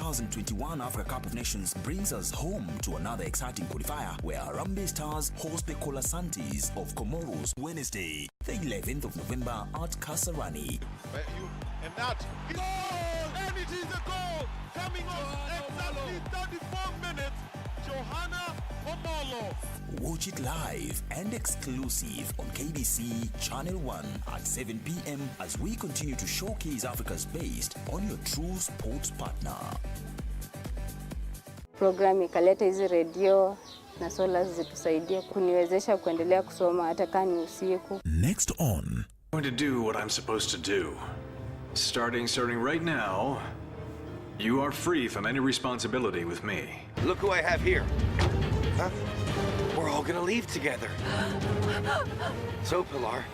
2021 Africa Cup of Nations brings us home to another exciting qualifier where Harambee Stars host the Colasantes of Comoros Wednesday, the 11th of November at Kasarani. And that goal! And it is a goal! Coming on exactly 34 minutes, Johanna Omolo. Watch it live and exclusive on KBC Channel 1 at 7 p.m. as we continue to showcase Africa's best on your true sports partner. Program ikaleta hizi radio na sola zitusaidia kuniwezesha kuendelea kusoma hata kama ni usiku. Next on. I'm going to do what I'm supposed to do. Starting right now, you are free from any responsibility with me. Look who I have here. Huh? We're all gonna leave together. So, Pilar,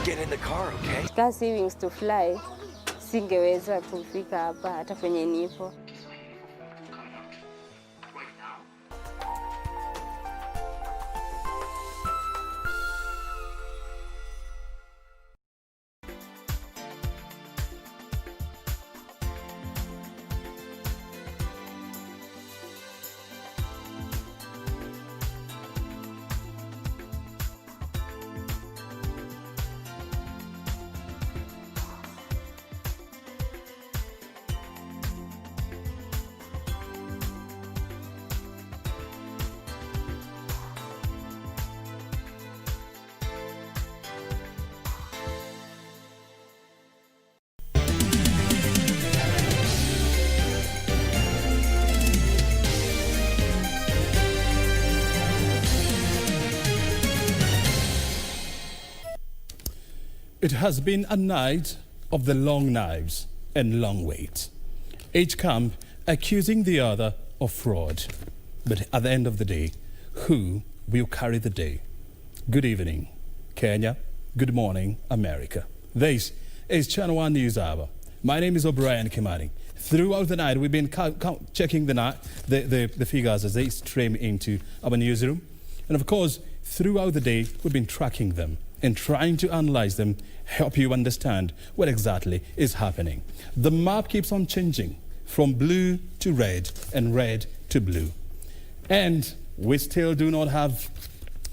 get in the car, okay? Kasi wings to fly, singeweza kufika hapa hata kwenye nipo. It has been a night of the long knives and long waits, each camp accusing the other of fraud. But at the end of the day, who will carry the day? Good evening, Kenya. Good morning, America. This is Channel 1 News Hour. My name is Obrien Kimani. Throughout the night, we've been checking the figures as they stream into our newsroom. And of course, throughout the day, we've been tracking them and trying to analyze them, help you understand what exactly is happening. The map keeps on changing from blue to red and red to blue. And we still do not have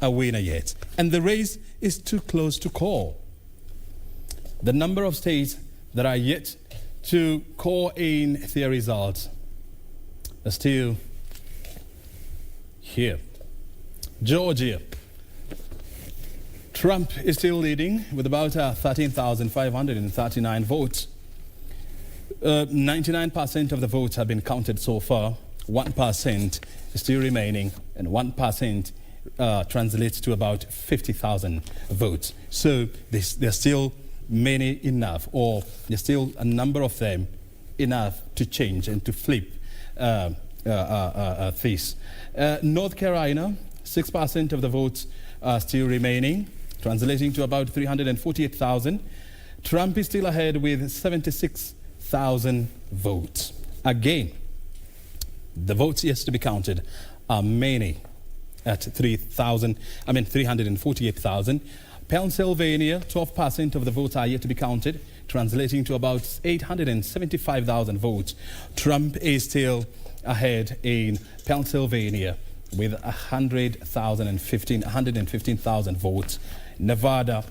a winner yet. And the race is too close to call. The number of states that are yet to call in their results are still here. Georgia. Trump is still leading with about 13,539 votes. 99% of the votes have been counted so far. 1% is still remaining, and 1% translates to about 50,000 votes. So there's still many enough, or there's still a number of them enough to change and to flip this. North Carolina, 6% of the votes are still remaining, translating to about 348,000. Trump is still ahead with 76,000 votes. Again, the votes yet to be counted are many at 348,000. Pennsylvania, 12% of the votes are yet to be counted, translating to about 875,000 votes. Trump is still ahead in Pennsylvania with 115,000 votes. Nevada,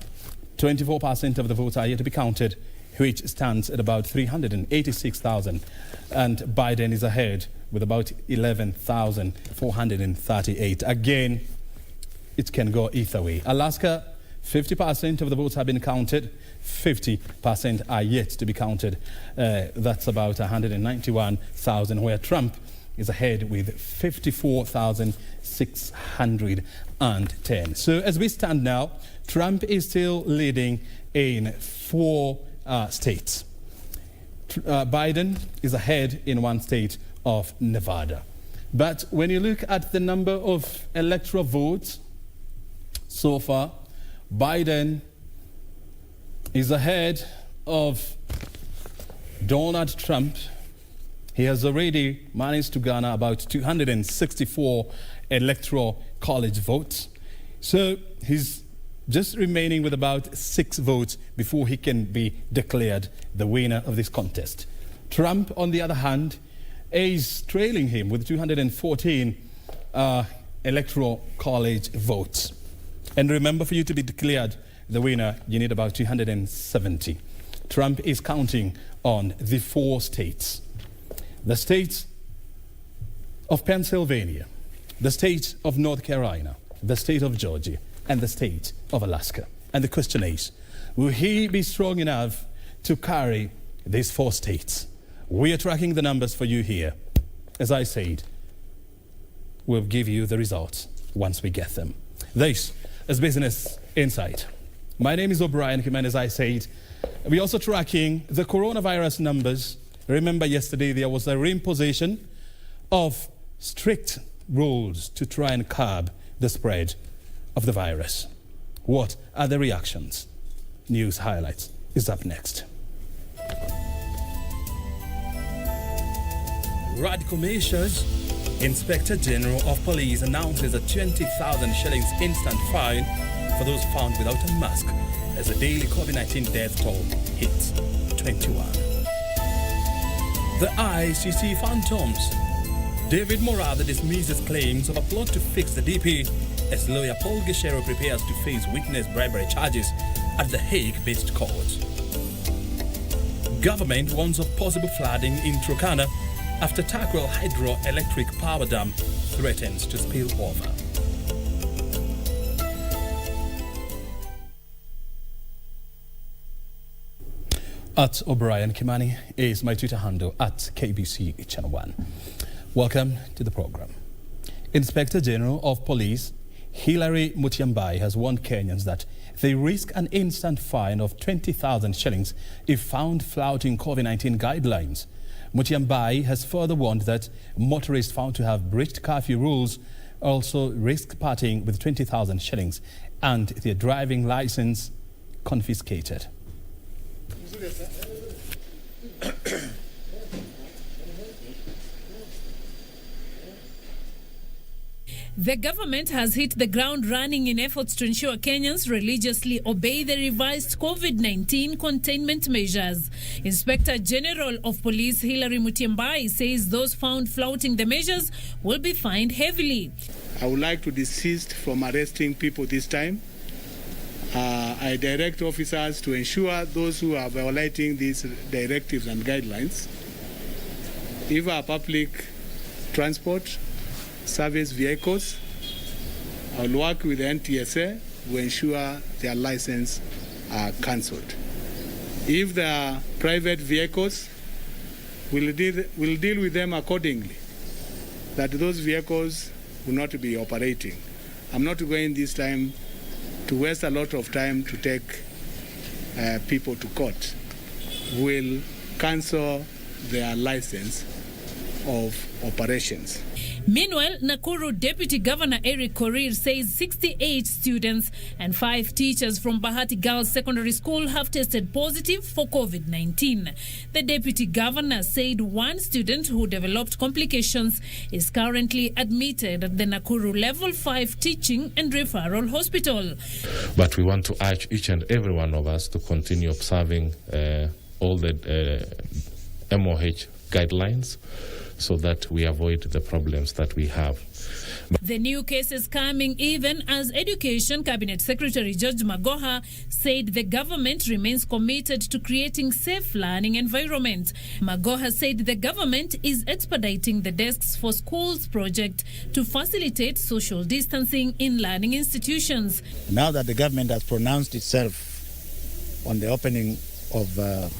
24% of the votes are yet to be counted, which stands at about 386,000. And Biden is ahead with about 11,438. Again, it can go either way. Alaska, 50% of the votes have been counted. 50% are yet to be counted. That's about 191,000, where Trump is ahead with 54,610. So as we stand now, Trump is still leading in 4 states. Biden is ahead in 1 state of Nevada. But when you look at the number of electoral votes so far, Biden is ahead of Donald Trump. He has already managed to garner about 264 electoral college votes. So he's just remaining with about 6 votes before he can be declared the winner of this contest. Trump, on the other hand, is trailing him with 214 electoral college votes. And remember, for you to be declared the winner, you need about 270. Trump is counting on the 4 states. The states of Pennsylvania, the state of North Carolina, the state of Georgia, and the state of Alaska. And the question is, will he be strong enough to carry these 4 states? We are tracking the numbers for you here. As I said, we'll give you the results once we get them. This is Business Insight. My name is Obrien, Kimani, as I said. We're also tracking the coronavirus numbers. Remember yesterday there was a reimposition of strict rules to try and curb the spread of the virus. What are the reactions? News highlights is up next. Radical measures. Inspector General of Police announces a 20,000 shillings instant fine for those found without a mask as the daily COVID-19 death toll hits 21. The ICC phantoms. David Morada dismisses claims of a plot to fix the DP as lawyer Paul Geshero prepares to face witness bribery charges at the Hague-based court. Government warns of possible flooding in Turkana after Takrel hydroelectric power dam threatens to spill over. At Obrien Kimani is my Twitter handle at KBC Channel 1. Welcome to the program. Inspector General of Police Hilary Mutyambai has warned Kenyans that they risk an instant fine of 20,000 shillings if found flouting COVID-19 guidelines. Mutyambai has further warned that motorists found to have breached curfew rules also risk parting with 20,000 shillings and their driving license confiscated. The government has hit the ground running in efforts to ensure Kenyans religiously obey the revised COVID-19 containment measures. Inspector General of Police Hilary Mutyambai says those found flouting the measures will be fined heavily. I would like to desist from arresting people this time. I direct officers to ensure those who are violating these directives and guidelines, if our public transport service vehicles, I will work with the NTSA to ensure their license are cancelled. If they are private vehicles, we'll deal with them accordingly, that those vehicles will not be operating. I'm not going this time to waste a lot of time to take people to court. We'll cancel their license of operations. Meanwhile, Nakuru Deputy Governor Eric Korir says 68 students and 5 teachers from Bahati Girls Secondary School have tested positive for COVID-19. The Deputy Governor said one student who developed complications is currently admitted at the Nakuru Level 5 Teaching and Referral Hospital. But we want to urge each and every one of us to continue observing all the MOH guidelines, so that we avoid the problems that we have. The new case is coming even as Education Cabinet Secretary George Magoha said the government remains committed to creating safe learning environments. Magoha said the government is expediting the Desks for Schools project to facilitate social distancing in learning institutions. Now that the government has pronounced itself on the opening of the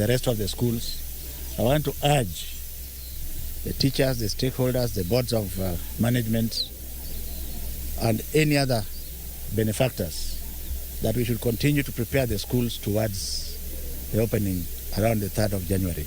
rest of the schools, I want to urge the teachers, the stakeholders, the boards of management, and any other benefactors that we should continue to prepare the schools towards the opening around the 3rd of January.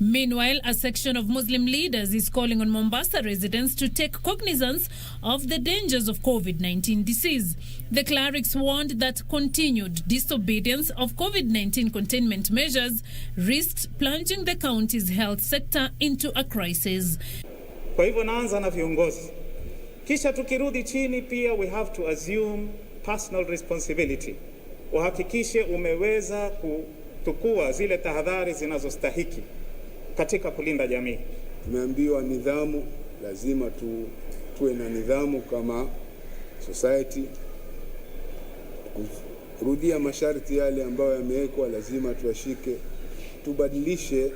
Meanwhile, a section of Muslim leaders is calling on Mombasa residents to take cognizance of the dangers of COVID-19 disease. The clerics warned that continued disobedience of COVID-19 containment measures risks plunging the county's health sector into a crisis. Kwa hivyo naanza na viongozi. Kisha tukirudi chini pia we have to assume personal responsibility. Uhakikishe umeweza kuchukua zile tahadhari zinazostahiki katika kulinda jamii. Tumeambiwa nidhamu, lazima tuwe na nidhamu kama society. Kurudia masharti yale ambayo yamewekwa lazima tuashike, tubadilishe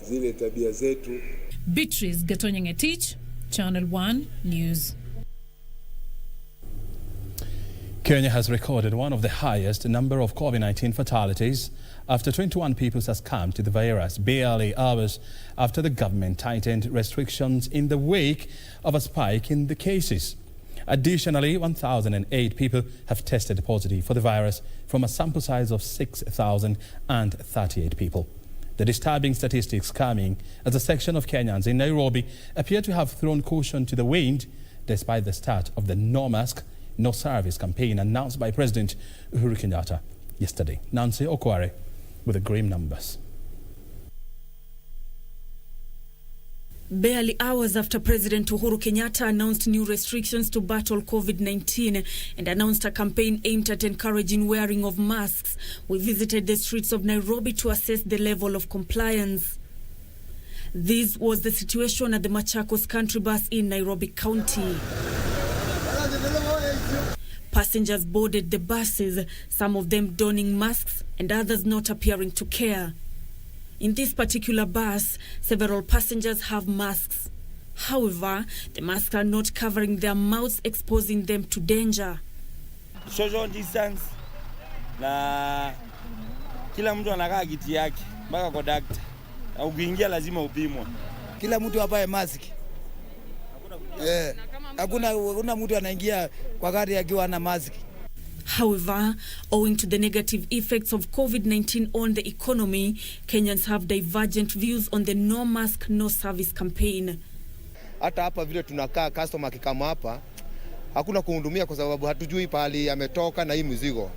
zile tabia zetu. Beatrice Gatonyengetich, Channel 1 News. Kenya has recorded one of the highest number of COVID-19 fatalities after 21 people succumbed to the virus barely hours after the government tightened restrictions in the wake of a spike in the cases. Additionally, 1,008 people have tested positive for the virus from a sample size of 6,038 people. The disturbing statistics coming as a section of Kenyans in Nairobi appear to have thrown caution to the wind despite the start of the No Mask, No Service campaign announced by President Uhuru Kenyatta yesterday. Nancy Okware with the grim numbers. Barely hours after President Uhuru Kenyatta announced new restrictions to battle COVID-19 and announced a campaign aimed at encouraging wearing of masks, we visited the streets of Nairobi to assess the level of compliance. This was the situation at the Machakos Country Bus in Nairobi County. Passengers boarded the buses, some of them donning masks and others not appearing to care. In this particular bus, several passengers have masks. However, the masks are not covering their mouths, exposing them to danger. Social distance na kila mtu anakaa kiti yake mpaka kwa daktari. Ukiingia lazima upimwe. Kila mtu avae mask. Hakuna mtu anaingia kwa gari akiwa na mask. However, owing to the negative effects of COVID-19 on the economy, Kenyans have divergent views on the No Mask, No Service campaign. Hata hapa vile tunakaa customer kikama hapa, hakuna kuhudumia kwa sababu hatujui pali ametoka na hii mzigo.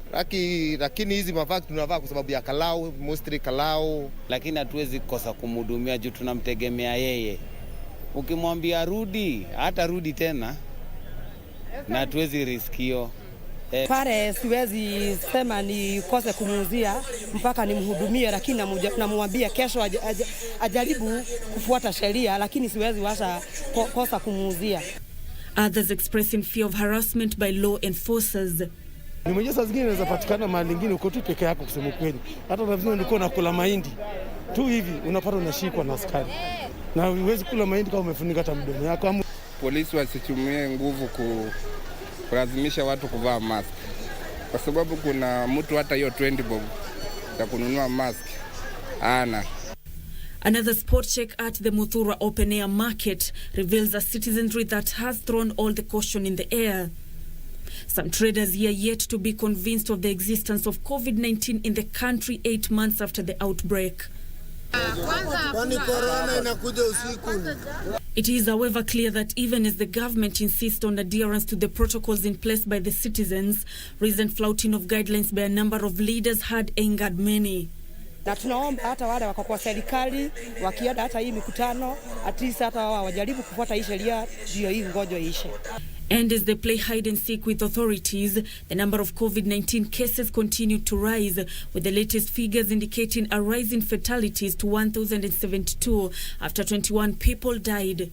Lakini hizi mavazi tunavaa kwa sababu ya kalau, mostly kalau. Lakini hatuwezi kosa kumhudumia juu tunamtegemea yeye. Ukimwambia rudi, hata rudi tena. Na hatuwezi riskio. Pale siwezi sema ni kose kumuuzia mpaka nimhudumie, lakini namwambia kesho ajaribu kufuata sheria, lakini siwezi washa kosa kumuuzia. Others expressing fear of harassment by law enforcers. Nimejua saa zingine inaweza patikana mahali lingine uko tu peke yako kusema kweli. Hata unavyo ndiko nakula mahindi tu hivi unapata unashikwa na askari. Na huwezi kula mahindi kama umefunika hata mdomo yako. Polisi wasitumie nguvu kulazimisha watu kuvaa mask. Kwa sababu kuna mtu hata hiyo 20 bob ya kununua mask ana. Another spot check at the Muthura open air market reveals a citizenry that has thrown all the caution in the air. Some traders here yet to be convinced of the existence of COVID-19 in the country 8 months after the outbreak. It is, however, clear that even as the government insists on adherence to the protocols in place by the citizens, recent flouting of guidelines by a number of leaders had angered many. Na tunaomba hata wale wako kwa serikali wakienda hata hii mikutano at least hata wao wajaribu kufuata hii sheria ndio hii ngojo ishe. And as they play hide and seek with authorities, the number of COVID-19 cases continue to rise, with the latest figures indicating a rise in fatalities to 1,072 after 21 people died.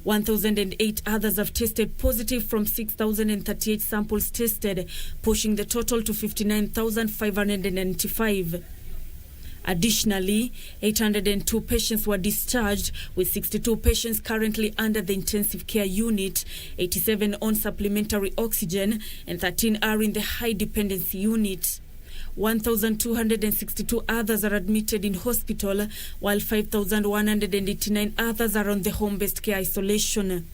1,008 others have tested positive from 6,038 samples tested, pushing the total to 59,595. Additionally, 802 patients were discharged, with 62 patients currently under the intensive care unit, 87 on supplementary oxygen, and 13 are in the high dependency unit. 1,262 others are admitted in hospital, while 5,189 others are on the home-based care isolation.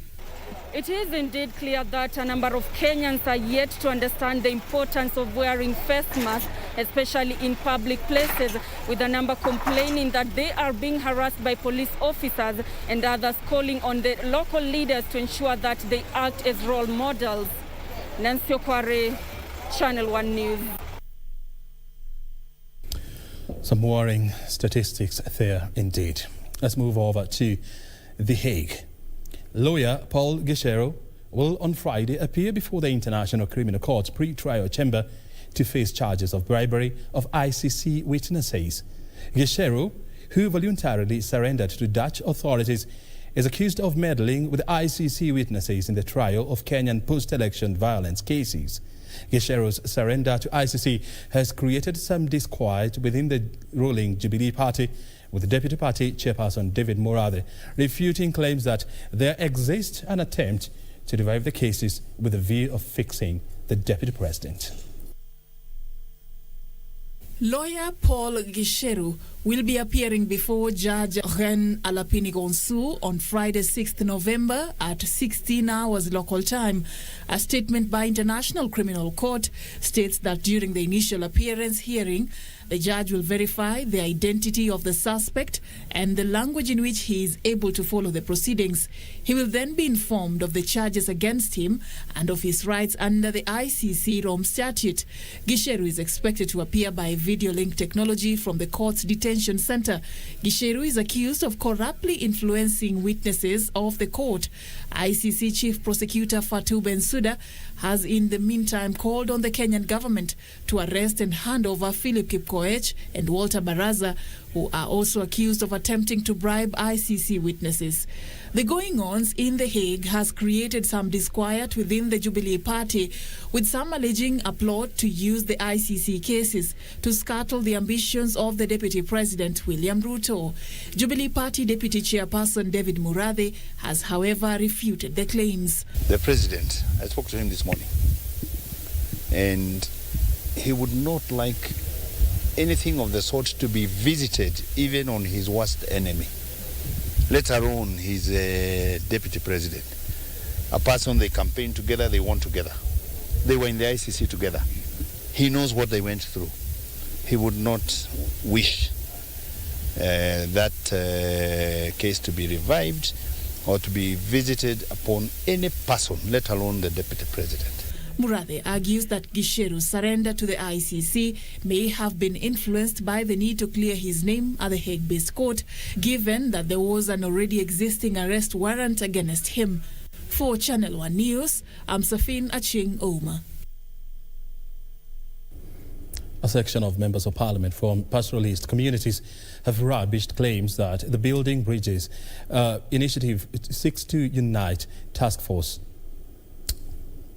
It is indeed clear that a number of Kenyans are yet to understand the importance of wearing face masks, especially in public places, with a number complaining that they are being harassed by police officers and others calling on the local leaders to ensure that they act as role models. Nancy Okware, Channel 1 News. Some worrying statistics there indeed. Let's move over to The Hague. Lawyer Paul Gichero will on Friday appear before the International Criminal Court's pre-trial chamber to face charges of bribery of ICC witnesses. Gichero, who voluntarily surrendered to Dutch authorities, is accused of meddling with ICC witnesses in the trial of Kenyan post-election violence cases. Gicheru's surrender to ICC has created some disquiet within the ruling Jubilee Party, with Deputy Party Chairperson David Murathe refuting claims that there exists an attempt to revive the cases with a view of fixing the Deputy President. Lawyer Paul Gicheru will be appearing before Judge Ren Alapini Gonsu on Friday 6th November at 16 hours local time. A statement by International Criminal Court states that during the initial appearance hearing, the judge will verify the identity of the suspect and the language in which he is able to follow the proceedings. He will then be informed of the charges against him and of his rights under the ICC Rome Statute. Gicheru is expected to appear by video link technology from the court's detention center. Gicheru is accused of corruptly influencing witnesses of the court. ICC Chief Prosecutor Fatou Bensouda has in the meantime called on the Kenyan government to arrest and hand over Philip Kipkoech and Walter Baraza, who are also accused of attempting to bribe ICC witnesses. The going-ons in The Hague has created some disquiet within the Jubilee Party, with some alleging a plot to use the ICC cases to scuttle the ambitions of the Deputy President, William Ruto. Jubilee Party Deputy Chairperson David Murathe has, however, refuted the claims. The President, I spoke to him this morning, and he would not like anything of the sort to be visited even on his worst enemy, let alone his Deputy President. A person they campaigned together, they won together. They were in the ICC together. He knows what they went through. He would not wish that case to be revived or to be visited upon any person, let alone the Deputy President. Murathe argues that Gicheru's surrender to the ICC may have been influenced by the need to clear his name at the Hague-based court, given that there was an already existing arrest warrant against him. For Channel 1 News, I'm Safin Aching Ouma. A section of members of parliament from pastoralist communities have rubbished claims that the Building Bridges initiative seeks to unite task force.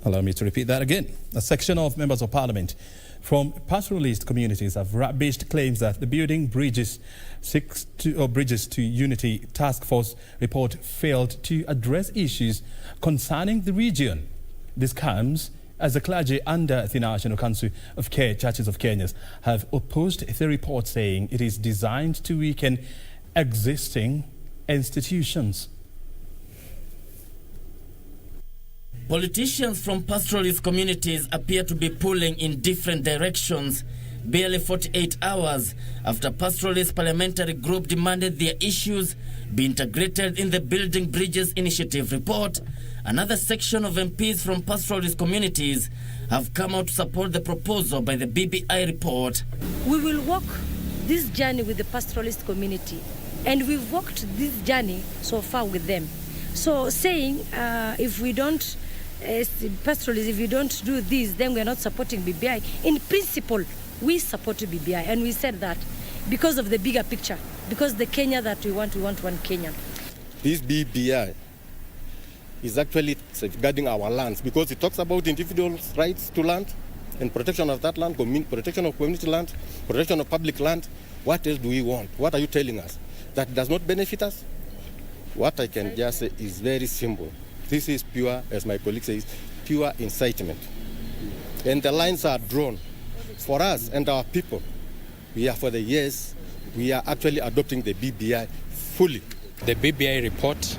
Allow me to repeat that again. A section of members of parliament from pastoralist communities have rubbished claims that the Building Bridges to Unity Task Force report failed to address issues concerning the region. This comes as the clergy under the National Council of Churches of Kenya have opposed the report, saying it is designed to weaken existing institutions. Politicians from pastoralist communities appear to be pulling in different directions. Barely 48 hours after pastoralist parliamentary group demanded their issues be integrated in the Building Bridges Initiative report, another section of MPs from pastoralist communities have come out to support the proposal by the BBI report. We will walk this journey with the pastoralist community, and we've walked this journey so far with them. So saying if we don't pastoralists, if you don't do this, then we are not supporting BBI. In principle, we support BBI, and we said that because of the bigger picture, because the Kenya that we want one Kenya. This BBI is actually safeguarding our lands because it talks about individuals' rights to land and protection of that land, protection of community land, protection of public land. What else do we want? What are you telling us? That does not benefit us? What I can just say is very simple. This is pure, as my colleague says, pure incitement. And the lines are drawn for us and our people. We are for the yes, we are actually adopting the BBI fully. The BBI report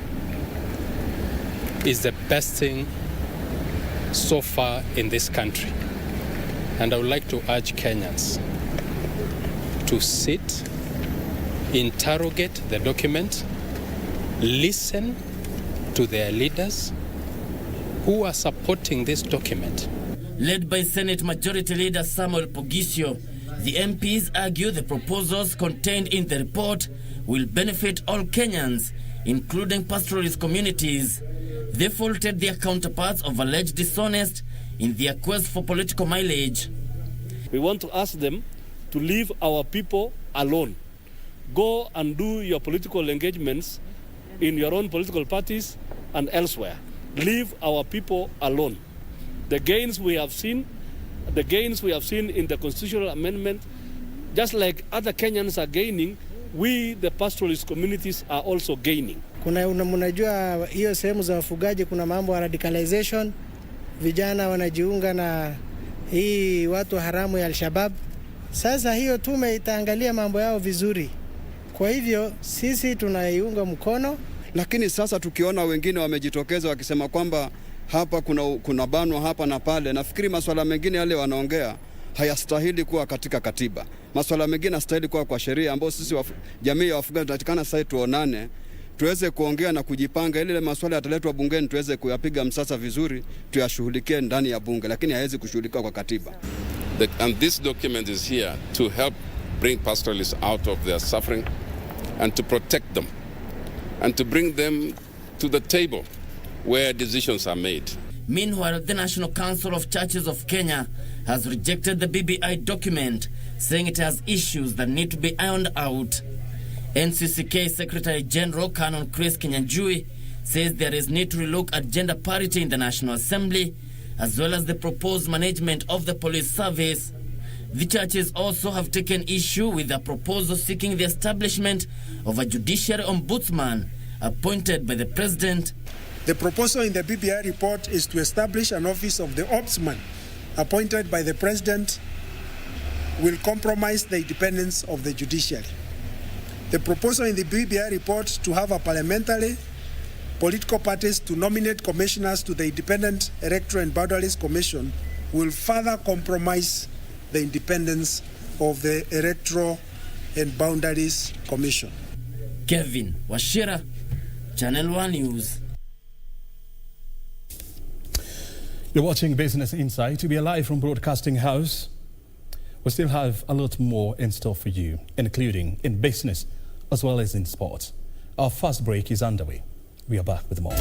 is the best thing so far in this country. And I would like to urge Kenyans to sit, interrogate the document, listen to their leaders who are supporting this document. Led by Senate Majority Leader Samuel Pogisio, the MPs argue the proposals contained in the report will benefit all Kenyans, including pastoralist communities. They faulted their counterparts of alleged dishonest in their quest for political mileage. We want to ask them to leave our people alone. Go and do your political engagements in your own political parties and elsewhere. Leave our people alone. The gains we have seen in the constitutional amendment, just like other Kenyans are gaining, we, the pastoralist communities, are also gaining. Mnajua hiyo sehemu za wafugaji kuna mambo ya radicalization, vijana wanajiunga na hii watu haramu ya Al-Shabaab. Sasa hiyo tume itaangalia mambo yao vizuri. Kwa hivyo sisi tunaiunga mkono, lakini sasa tukiona wengine wamejitokeza wakisema kwamba hapa kuna banwa hapa na pale, nafikiri masuala mengine yale wanaongea hayastahili kuwa katika katiba. Masuala mengine yanastahili kuwa kwa sheria, ambao sisi jamii ya wafugaji tunatakana sasa tuonane, tuweze kuongea na kujipanga, ile masuala yataletwa bungeni tuweze kuyapiga msasa vizuri, tuyashughulikie ndani ya bunge, lakini haiwezi kushughulikiwa kwa katiba. And this document is here to help bring pastoralists out of their suffering and to protect them and to bring them to the table where decisions are made. Meanwhile, the National Council of Churches of Kenya has rejected the BBI document, saying it has issues that need to be ironed out. NCCK Secretary General Canon Chris Kinyanjui says there is need to relook at gender parity in the National Assembly, as well as the proposed management of the police service. The churches also have taken issue with a proposal seeking the establishment of a judiciary ombudsman appointed by the president. The proposal in the BBI report is to establish an office of the ombudsman appointed by the president will compromise the independence of the judiciary. The proposal in the BBI report to have a parliamentary political parties to nominate commissioners to the Independent Electoral and Boundaries Commission will further compromise the independence of the Electoral and Boundaries Commission. Kevin Washira, Channel 1 News. You're watching Business Insight. We are live from Broadcasting House. We still have a lot more in store for you, including in business as well as in sports. Our first break is underway. We are back with more.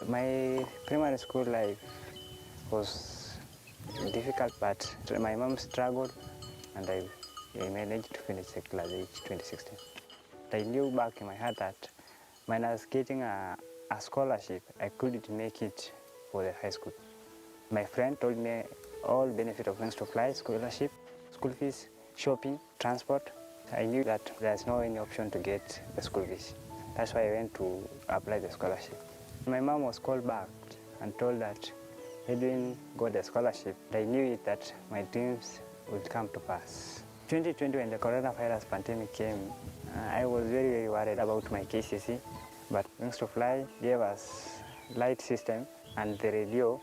My primary school life was difficult, but my mom struggled and I managed to finish the class age 2016. I knew back in my heart that minus getting a scholarship, I couldn't make it for the high school. My friend told me all benefit of Wings to Fly, scholarship, school fees, shopping, transport. I knew that there's no any option to get the school fees. That's why I went to apply the scholarship. My mom was called back and told that I didn't got the scholarship. I knew it that my dreams would come to pass. 2020, when the coronavirus pandemic came, I was very, very worried about my KCC, but Wings to Fly gave us light system and the radio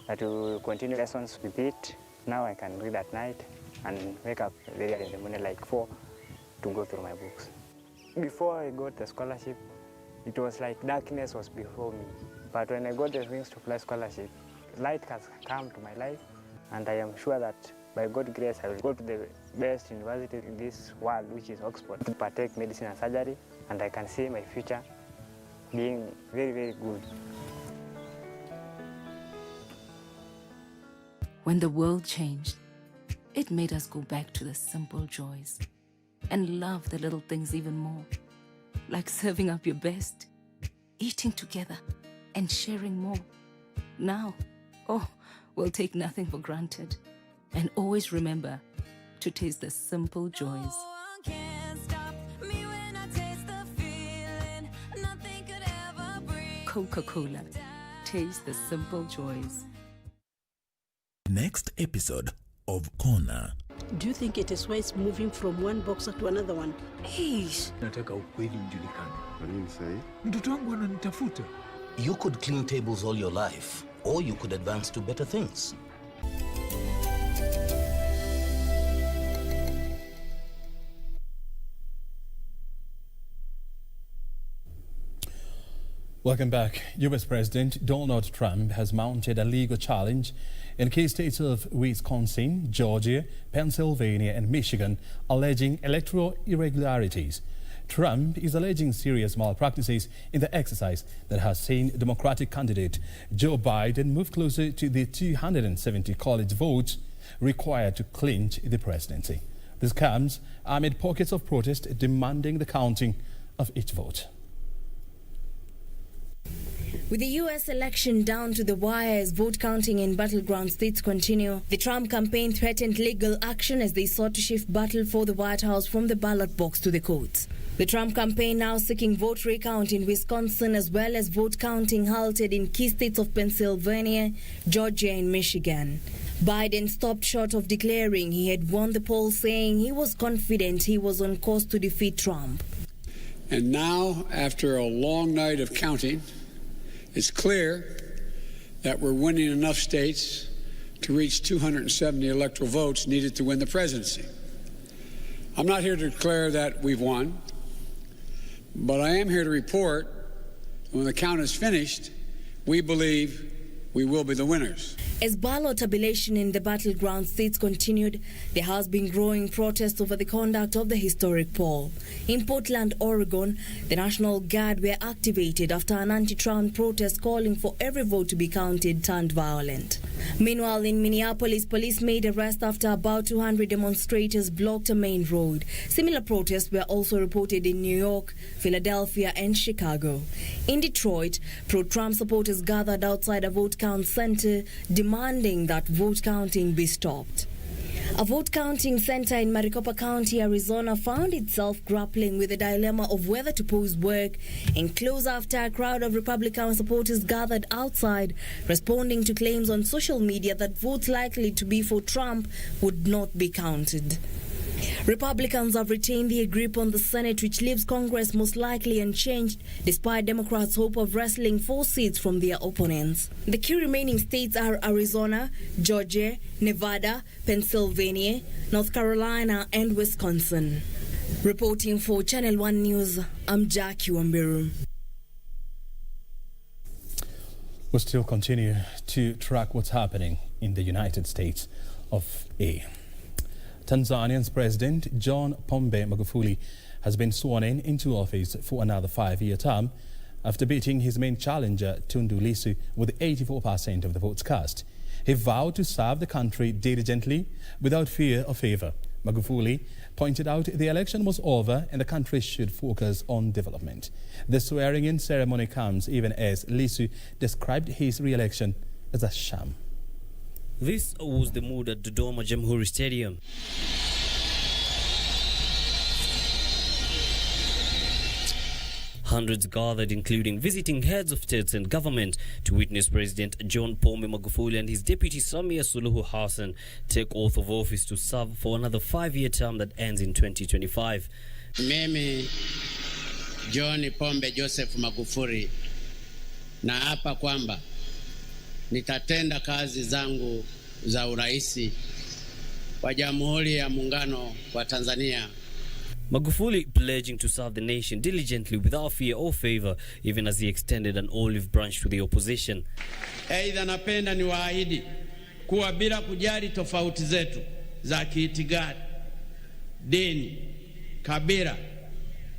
that we will continue lessons with it. Now I can read at night and wake up very early in the morning, like 4, to go through my books. Before I got the scholarship, it was like darkness was before me. But when I got the Wings to Fly scholarship, light has come to my life, and I am sure that by God's grace, I will go to the best university in this world, which is Oxford, to partake medicine and surgery, and I can see my future being very, very good. When the world changed, it made us go back to the simple joys and love the little things even more, like serving up your best, eating together, and sharing more. Now, we'll take nothing for granted and always remember to taste the simple joys. Coca-Cola. Taste the simple joys. Next episode of Corner. Do you think it is wise moving from one boxer to another one? Nataka ukweli mjulikane. What do you say? Mtoto wangu ananitafuta. You could clean tables all your life, or you could advance to better things. Welcome back. U.S. President Donald Trump has mounted a legal challenge in key states of Wisconsin, Georgia, Pennsylvania, and Michigan, alleging electoral irregularities. Trump is alleging serious malpractices in the exercise that has seen Democratic candidate Joe Biden move closer to the 270 college votes required to clinch the presidency. This comes amid pockets of protest demanding the counting of each vote. With the U.S. election down to the wire as vote counting in battleground states continue, the Trump campaign threatened legal action as they sought to shift battle for the White House from the ballot box to the courts. The Trump campaign now seeking vote recount in Wisconsin as well as vote counting halted in key states of Pennsylvania, Georgia and Michigan. Biden stopped short of declaring he had won the poll, saying he was confident he was on course to defeat Trump. And now, after a long night of counting, it's clear that we're winning enough states to reach 270 electoral votes needed to win the presidency. I'm not here to declare that we've won, but I am here to report that when the count is finished, we believe we will be the winners. As ballot tabulation in the battleground states continued, there has been growing protest over the conduct of the historic poll. In Portland, Oregon, the National Guard were activated after an anti-Trump protest calling for every vote to be counted turned violent. Meanwhile, in Minneapolis, police made arrests after about 200 demonstrators blocked a main road. Similar protests were also reported in New York, Philadelphia, and Chicago. In Detroit, pro-Trump supporters gathered outside a vote count center demanding that vote counting be stopped. A vote counting center in Maricopa County, Arizona found itself grappling with the dilemma of whether to pause work and close after a crowd of Republican supporters gathered outside, responding to claims on social media that votes likely to be for Trump would not be counted. Republicans have retained their grip on the Senate, which leaves Congress most likely unchanged, despite Democrats' hope of wrestling 4 seats from their opponents. The key remaining states are Arizona, Georgia, Nevada, Pennsylvania, North Carolina, and Wisconsin. Reporting for Channel 1 News, I'm Jackie Wambiru. We'll still continue to track what's happening in the United States of A. Tanzania's President John Pombe Magufuli has been sworn into office for another 5-year term after beating his main challenger Tundu Lissu with 84% of the votes cast. He vowed to serve the country diligently without fear or favor. Magufuli pointed out the election was over and the country should focus on development. The swearing-in ceremony comes even as Lissu described his re-election as a sham. This was the mood at Dodoma Jamhuri Stadium. Hundreds gathered, including visiting heads of states and government, to witness President John Pombe Magufuli and his deputy Samia Suluhu Hassan take oath of office to serve for another 5-year term that ends in 2025. Mimi John Pombe Joseph Magufuli naapa kwamba nitatenda kazi zangu za uraisi wa Jamhuri ya Muungano wa Tanzania. Magufuli pledging to serve the nation diligently without fear or favor, even as he extended an olive branch to the opposition. Aidha, napenda niwaahidi kuwa bila kujali tofauti zetu za kiitikadi, dini, kabila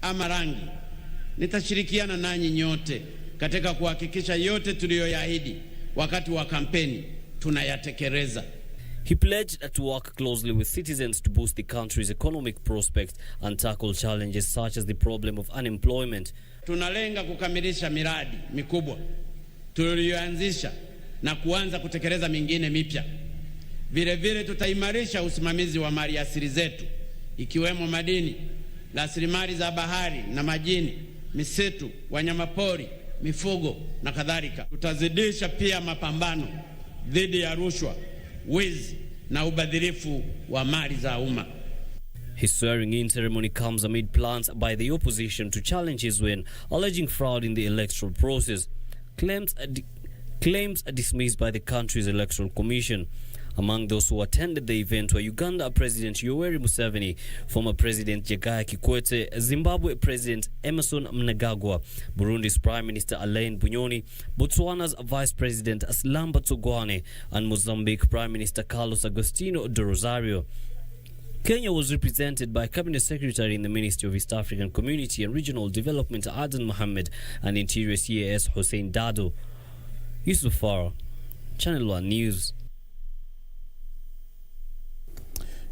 ama rangi, nitashirikiana nanyi nyote katika kuhakikisha yote tuliyoyaahidi wakati wa kampeni tunayatekeleza. He pledged to work closely with citizens to boost the country's economic prospects and tackle challenges such as the problem of unemployment. Tunalenga kukamilisha miradi mikubwa tuliyoanzisha na kuanza kutekeleza mingine mipya. Vile vile tutaimarisha usimamizi wa mali asili zetu, ikiwemo madini, rasilimali za bahari na majini, misitu, wanyamapori, mifugo na kadhalika. Tutazidisha pia mapambano dhidi ya rushwa, wizi na ubadhirifu wa mali za umma. His swearing-in ceremony comes amid plans by the opposition to challenge his win, alleging fraud in the electoral process. Claims are dismissed by the country's electoral commission. Among those who attended the event were Uganda President Yoweri Museveni, former President Jakaya Kikwete, Zimbabwe President Emerson Mnangagwa, Burundi's Prime Minister Alain Bunyoni, Botswana's Vice President Slamba Tsogwane, and Mozambique Prime Minister Carlos Agostinho do Rosario. Kenya was represented by Cabinet Secretary in the Ministry of East African Community and Regional Development Adan Mohammed and Interior CAS Hussein Dado. Yusuf Farah, Channel 1 News.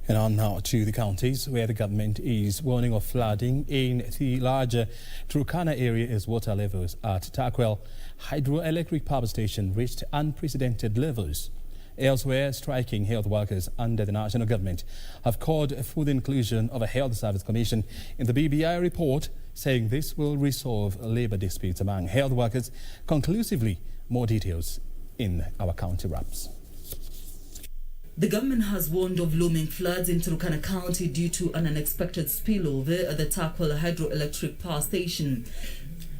And on now to the counties where the government is warning of flooding in the larger Turkana area as water levels at Takwel Hydroelectric Power Station reached unprecedented levels. Elsewhere, striking health workers under the national government have called for the inclusion of a health service commission in the BBI report, saying this will resolve labour disputes among health workers conclusively. More details in our county wraps. The government has warned of looming floods in Turkana County due to an unexpected spillover at the Takwel Hydroelectric Power Station.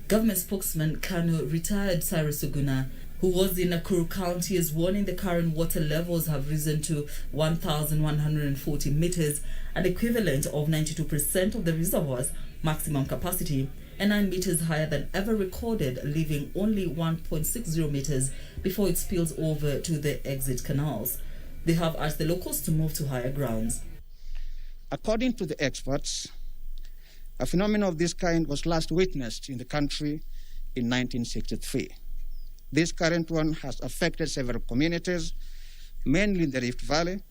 Government spokesman Colonel retired Cyrus Oguna, who was in Nakuru County, is warning the current water levels have risen to 1,140 meters, an equivalent of 92% of the reservoir's maximum capacity, and 9 meters higher than ever recorded, leaving only 1.60 meters before it spills over to the exit canals. They have asked the locals to move to higher grounds. According to the experts, a phenomenon of this kind was last witnessed in the country in 1963. This current one has affected several communities, mainly in the Rift Valley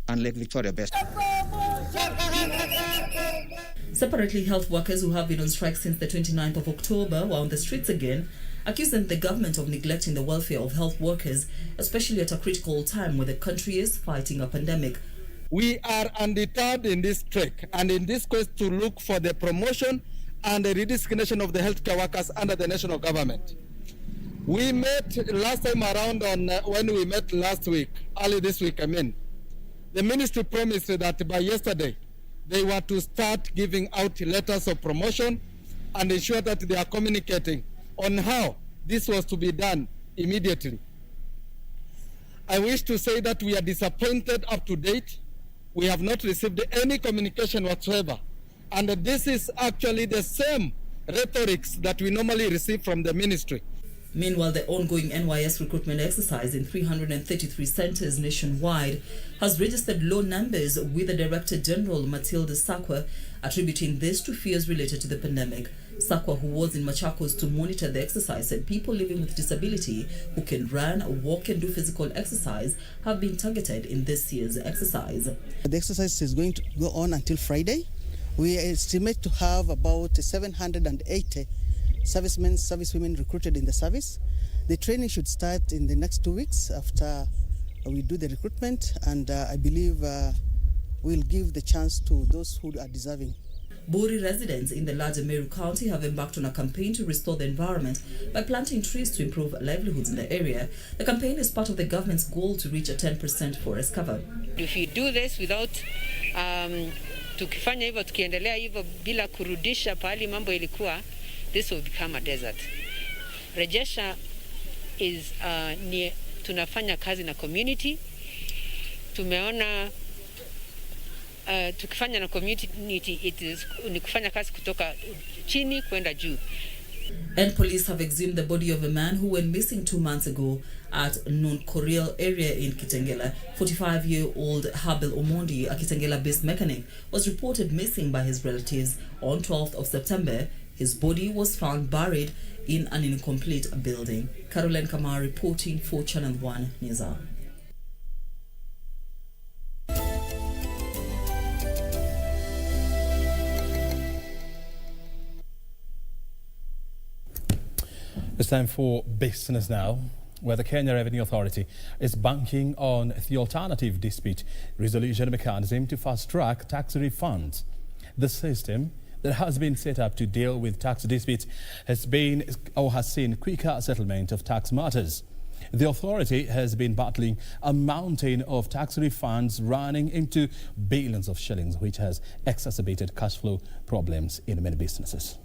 and Lake Victoria Basin. Separately, health workers who have been on strike since the 29th of October were on the streets again, accusing the government of neglecting the welfare of health workers, especially at a critical time when the country is fighting a pandemic. We are undeterred in this trek and in this quest to look for the promotion and the redesignation of the healthcare workers under the national government. We met last time around when we met last week, early this week, the ministry promised that by yesterday they were to start giving out letters of promotion and ensure that they are communicating on how this was to be done immediately. I wish to say that we are disappointed up to date. We have not received any communication whatsoever. And this is actually the same rhetorics that we normally receive from the ministry. Meanwhile, the ongoing NYS recruitment exercise in 333 centres nationwide has registered low numbers, with the Director General, Matilda Sakwa, attributing this to fears related to the pandemic. Sakwa, who was in Machakos to monitor the exercise, said people living with disability who can run, walk and do physical exercise have been targeted in this year's exercise. The exercise is going to go on until Friday. We estimate to have about 780 servicemen, servicewomen recruited in the service. The training should start in the next 2 weeks after we do the recruitment, and I believe we'll give the chance to those who are deserving. Bori residents in the larger Meru County have embarked on a campaign to restore the environment by planting trees to improve livelihoods in the area. The campaign is part of the government's goal to reach a 10% forest cover. If you do this without tukifanya hivyo, tukiendelea hivyo bila kurudisha pahali mambo ilikuwa, this will become a desert. Rejesha is ni tunafanya kazi na community. Tumeona tukifanya na community ni kufanya kazi kutoka chini kwenda juu. And police have exhumed the body of a man who went missing 2 months ago at Non-Koriel area in Kitengela. 45-year-old Habil Omondi, a Kitengela-based mechanic, was reported missing by his relatives on 12th of September. His body was found buried in an incomplete building. Caroline Kamar reporting for Channel 1 News Hour. It's time for business now, where the Kenya Revenue Authority is banking on the alternative dispute resolution mechanism to fast-track tax refunds. The system that has been set up to deal with tax disputes has seen quicker settlement of tax matters. The authority has been battling a mountain of tax refunds running into billions of shillings, which has exacerbated cash flow problems in many businesses.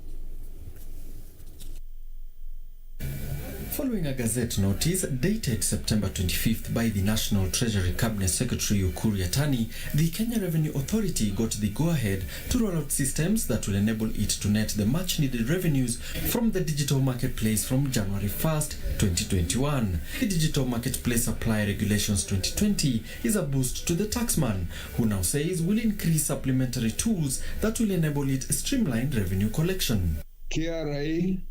Following a Gazette notice dated September 25th by the National Treasury Cabinet Secretary Ukur Yatani, the Kenya Revenue Authority got the go-ahead to roll out systems that will enable it to net the much-needed revenues from the digital marketplace from January 1st, 2021. The Digital Marketplace Supply Regulations 2020 is a boost to the taxman, who now says will increase supplementary tools that will enable it streamline revenue collection. KRA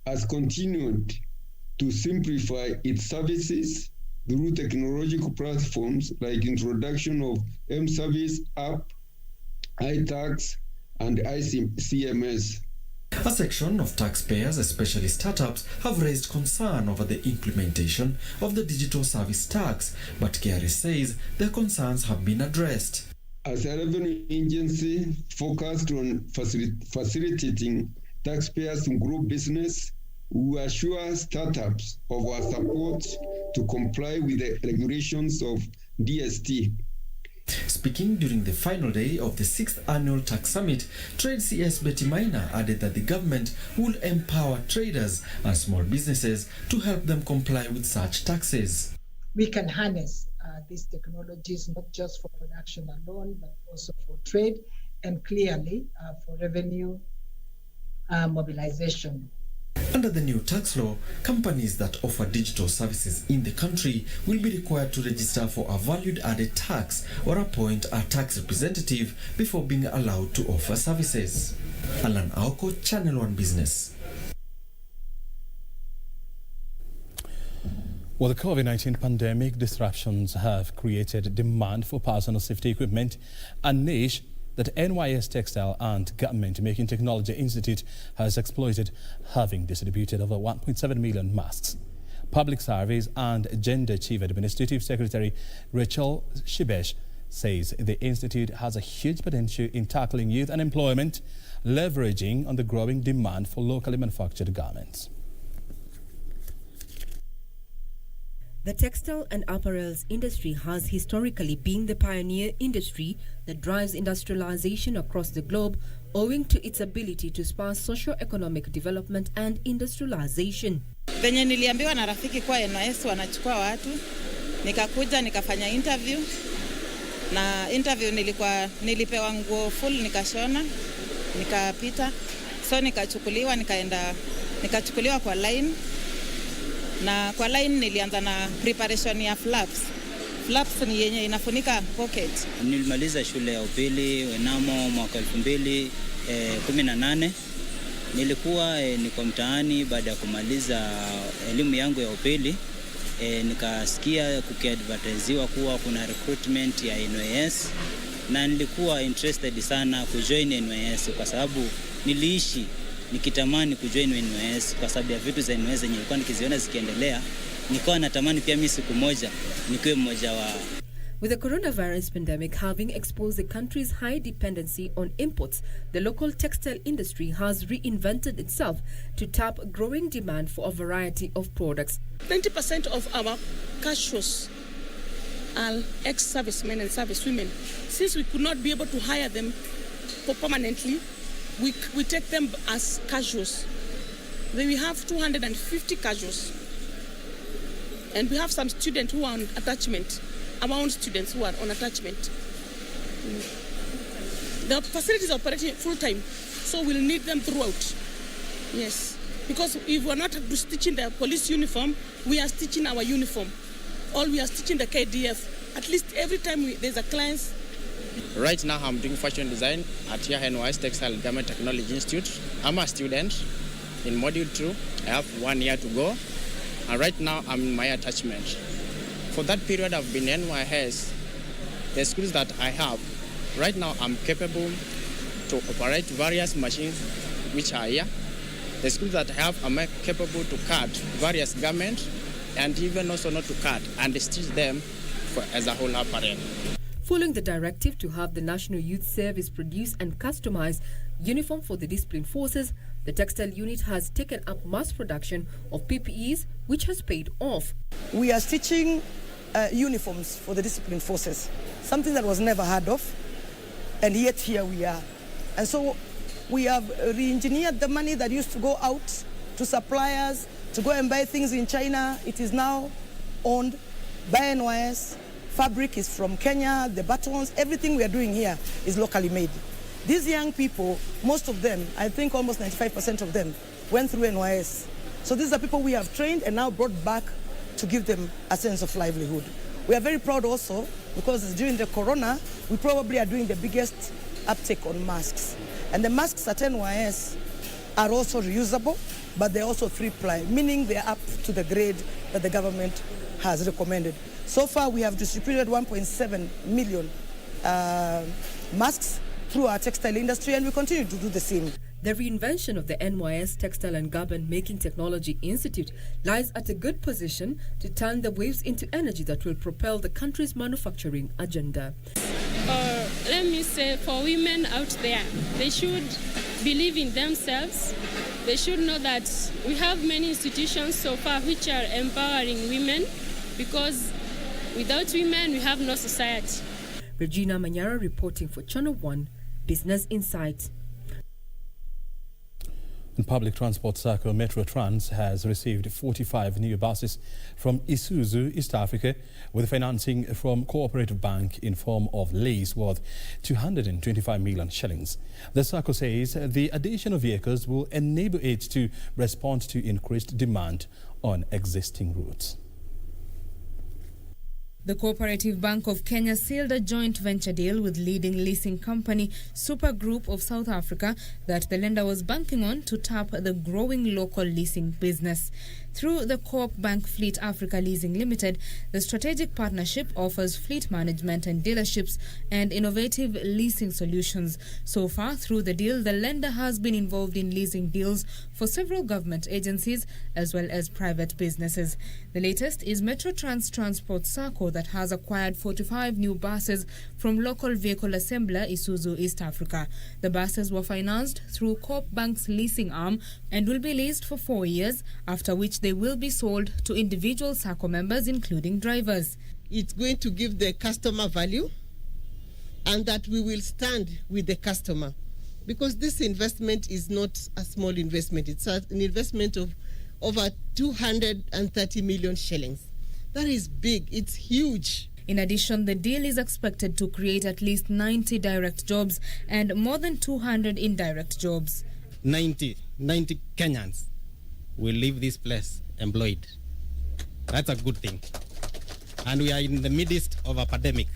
has continued to simplify its services through technological platforms like introduction of M-Service app, iTax, and ICMS. A section of taxpayers, especially startups, have raised concern over the implementation of the digital service tax, but KRA says their concerns have been addressed. As a revenue agency focused on facilitating taxpayers to grow business, we assure startups of our support to comply with the regulations of DST. Speaking during the final day of the 6th Annual Tax Summit, Trade CS Betty Maina added that the government will empower traders and small businesses to help them comply with such taxes. We can harness these technologies not just for production alone, but also for trade and clearly for revenue mobilization. Under the new tax law, companies that offer digital services in the country will be required to register for a value-added tax or appoint a tax representative before being allowed to offer services. Alan Aoko, Channel 1 Business. Well, the COVID-19 pandemic disruptions have created demand for personal safety equipment, a niche that NYS Textile and Government Making Technology Institute has exploited, having distributed over 1.7 million masks. Public Service and Gender Chief Administrative Secretary Rachel Shibesh says the institute has a huge potential in tackling youth unemployment, leveraging on the growing demand for locally manufactured garments. The textile and apparels industry has historically been the pioneer industry that drives industrialization across the globe, owing to its ability to spur socio-economic development and industrialization. Venye niliambiwa na rafiki kwa NYS wanachukua watu, nikakuja nikafanya interview, na interview nilipewa nguo full nikashona, nikapita, so nikachukuliwa kwa line. Na kwa line nilianza na preparation ya flaps. Flaps ni yenye inafunika pocket. Nilimaliza shule ya upili Wenamo mwaka 2018. Nilikuwa niko mtaani baada ya kumaliza elimu yangu ya upili. Nikasikia kukiadvertisewa kuwa kuna recruitment ya NYS, na nilikuwa interested sana kujoin NYS kwa sababu niliishi nikitamani kujoin NYS kwa sababu ya vitu za NYS zenye nilikuwa nikiziona zikiendelea. Nilikuwa natamani pia mimi siku moja nikiwe mmoja wao. With the coronavirus pandemic having exposed the country's high dependency on imports, the local textile industry has reinvented itself to tap growing demand for a variety of products. 90% of our casuals are ex-servicemen and servicewomen. Since we could not be able to hire them permanently, we take them as casuals. Then we have 250 casuals. And we have some students who are on attachment, our own students who are on attachment. The facility is operating full-time, so we'll need them throughout. Yes, because if we're not stitching the police uniform, we are stitching our uniform. Or we are stitching the KDF. At least every time there's a client. Right now I'm doing fashion design at NYS Textile and Garment Technology Institute. I'm a student in Module 2. I have 1 year to go. And right now I'm in my attachment. For that period I've been in NYS, the skills that I have, right now I'm capable to operate various machines which are here. The skills that I have, I'm capable to cut various garments and even also not to cut and stitch them as a whole apparel. Following the directive to have the National Youth Service produce and customize uniform for the disciplined forces, the textile unit has taken up mass production of PPEs, which has paid off. We are stitching uniforms for the disciplined forces, something that was never heard of, and yet here we are. And so we have re-engineered the money that used to go out to suppliers to go and buy things in China. It is now owned by NYS. Fabric is from Kenya, the buttons, everything we are doing here is locally made. These young people, most of them, I think almost 95% of them, went through NYS. So these are people we have trained and now brought back to give them a sense of livelihood. We are very proud also because during the corona, we probably are doing the biggest uptake on masks. And the masks at NYS are also reusable, but they're also 3-ply, meaning they're up to the grade that the government has recommended. So far, we have distributed 1.7 million masks through our textile industry, and we continue to do the same. The reinvention of the NYS Textile and Garment Making Technology Institute lies at a good position to turn the waves into energy that will propel the country's manufacturing agenda. Let me say, for women out there, they should believe in themselves. They should know that we have many institutions so far which are empowering women, because without women, we have no society. Regina Manyara reporting for Channel 1 Business Insight. Public Transport Circle Metro Trans has received 45 new buses from Isuzu East Africa with financing from Cooperative Bank in form of lease worth 225 million shillings. The circle says the addition of vehicles will enable it to respond to increased demand on existing routes. The Cooperative Bank of Kenya sealed a joint venture deal with leading leasing company Super Group of South Africa that the lender was banking on to tap the growing local leasing business. Through the Coop Bank Fleet Africa Leasing Limited, the strategic partnership offers fleet management and dealerships and innovative leasing solutions. So far, through the deal, the lender has been involved in leasing deals for several government agencies as well as private businesses. The latest is Metro Trans Transport Circle that has acquired 45 new buses from local vehicle assembler Isuzu East Africa. The buses were financed through Coop Bank's leasing arm and will be leased for 4 years, after which they will be sold to individual SACCO members, including drivers. It's going to give the customer value, and that we will stand with the customer, because this investment is not a small investment. It's an investment of over 230 million shillings. That is big. It's huge. In addition, the deal is expected to create at least 90 direct jobs and more than 200 indirect jobs. 90 Kenyans will leave this place employed. That's a good thing. And we are in the midst of a pandemic.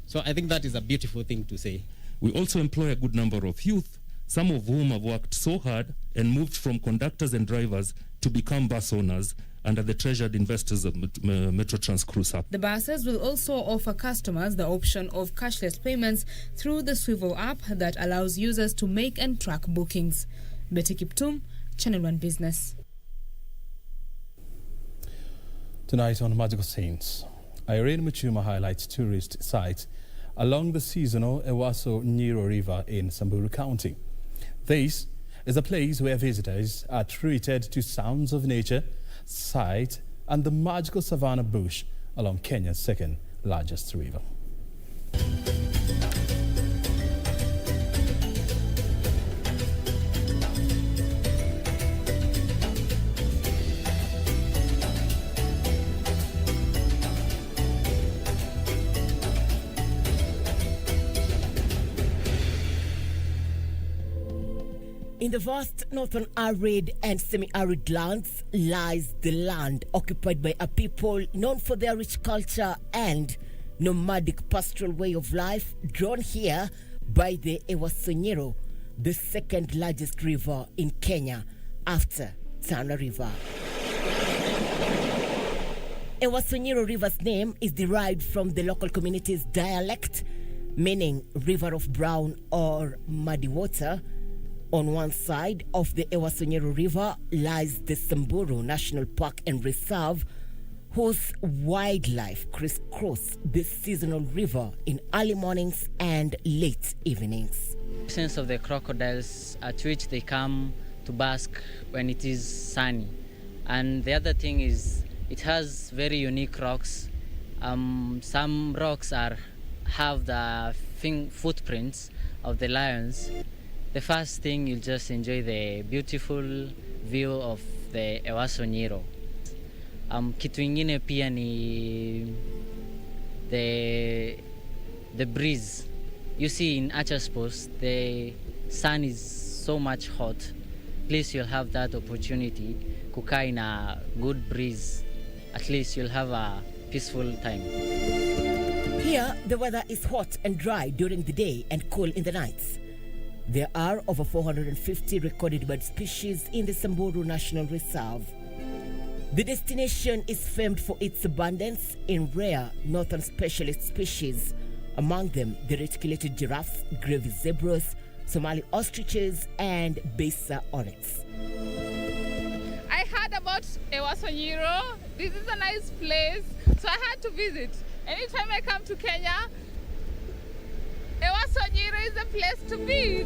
So I think that is a beautiful thing to say. We also employ a good number of youth, some of whom have worked so hard and moved from conductors and drivers to become bus owners under the treasured investors of Metro Trans Cruise App. The buses will also offer customers the option of cashless payments through the Swivel app that allows users to make and track bookings. Betty Kiptum, Channel 1 Business. Tonight on Magical Scenes, Irene Muchuma highlights tourist sites along the seasonal Ewaso Nyiro River in Samburu County. This is a place where visitors are treated to sounds of nature, sight, and the magical savanna bush along Kenya's second largest river. In the vast northern arid and semi-arid lands lies the land occupied by a people known for their rich culture and nomadic pastoral way of life, drawn here by the Ewaso Nyiro, the second largest river in Kenya after Tana River. Ewaso Nyiro River's name is derived from the local community's dialect, meaning river of brown or muddy water. On one side of the Ewaso Nyiro River lies the Samburu National Park and Reserve, whose wildlife crisscross the seasonal river in early mornings and late evenings. Sense of the crocodiles at which they come to bask when it is sunny. And the other thing is it has very unique rocks. Some rocks have the footprints of the lions. The first thing, you'll just enjoy the beautiful view of the Ewaso Nyiro. Kitu ingine pia ni the breeze. You see in Achas Post, the sun is so much hot. At least you'll have that opportunity kukaa in a good breeze. At least you'll have a peaceful time. Here, the weather is hot and dry during the day and cool in the nights. There are over 450 recorded bird species in the Samburu National Reserve. The destination is famed for its abundance in rare northern specialist species, among them the reticulated giraffes, gravy zebras, Somali ostriches, and Besa oryx. I heard about Ewaso Nyiro. This is a nice place, so I had to visit. Anytime I come to Kenya, Ewaso Nyiro is a place to be.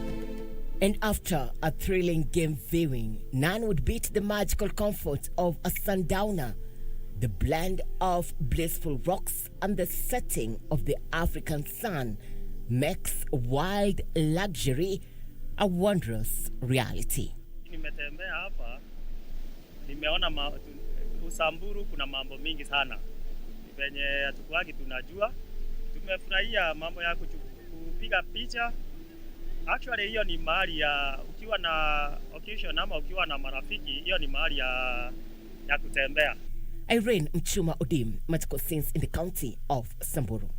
And after a thrilling game viewing, none would beat the magical comfort of a sundowner, the blend of blissful rocks and the setting of the African sun makes wild luxury a wondrous reality. Nimetembea hapa, nimeona Usamburu kuna mambo mingi sana. Venye hatukuagi tunajua. Tumefurahia mambo ya kupiga picha. Actually hiyo ni mahali ya ukiwa na occasion ama ukiwa na marafiki, hiyo ni mahali ya kutembea. Irene Mchuma Odim, medical science in the county of Samburu.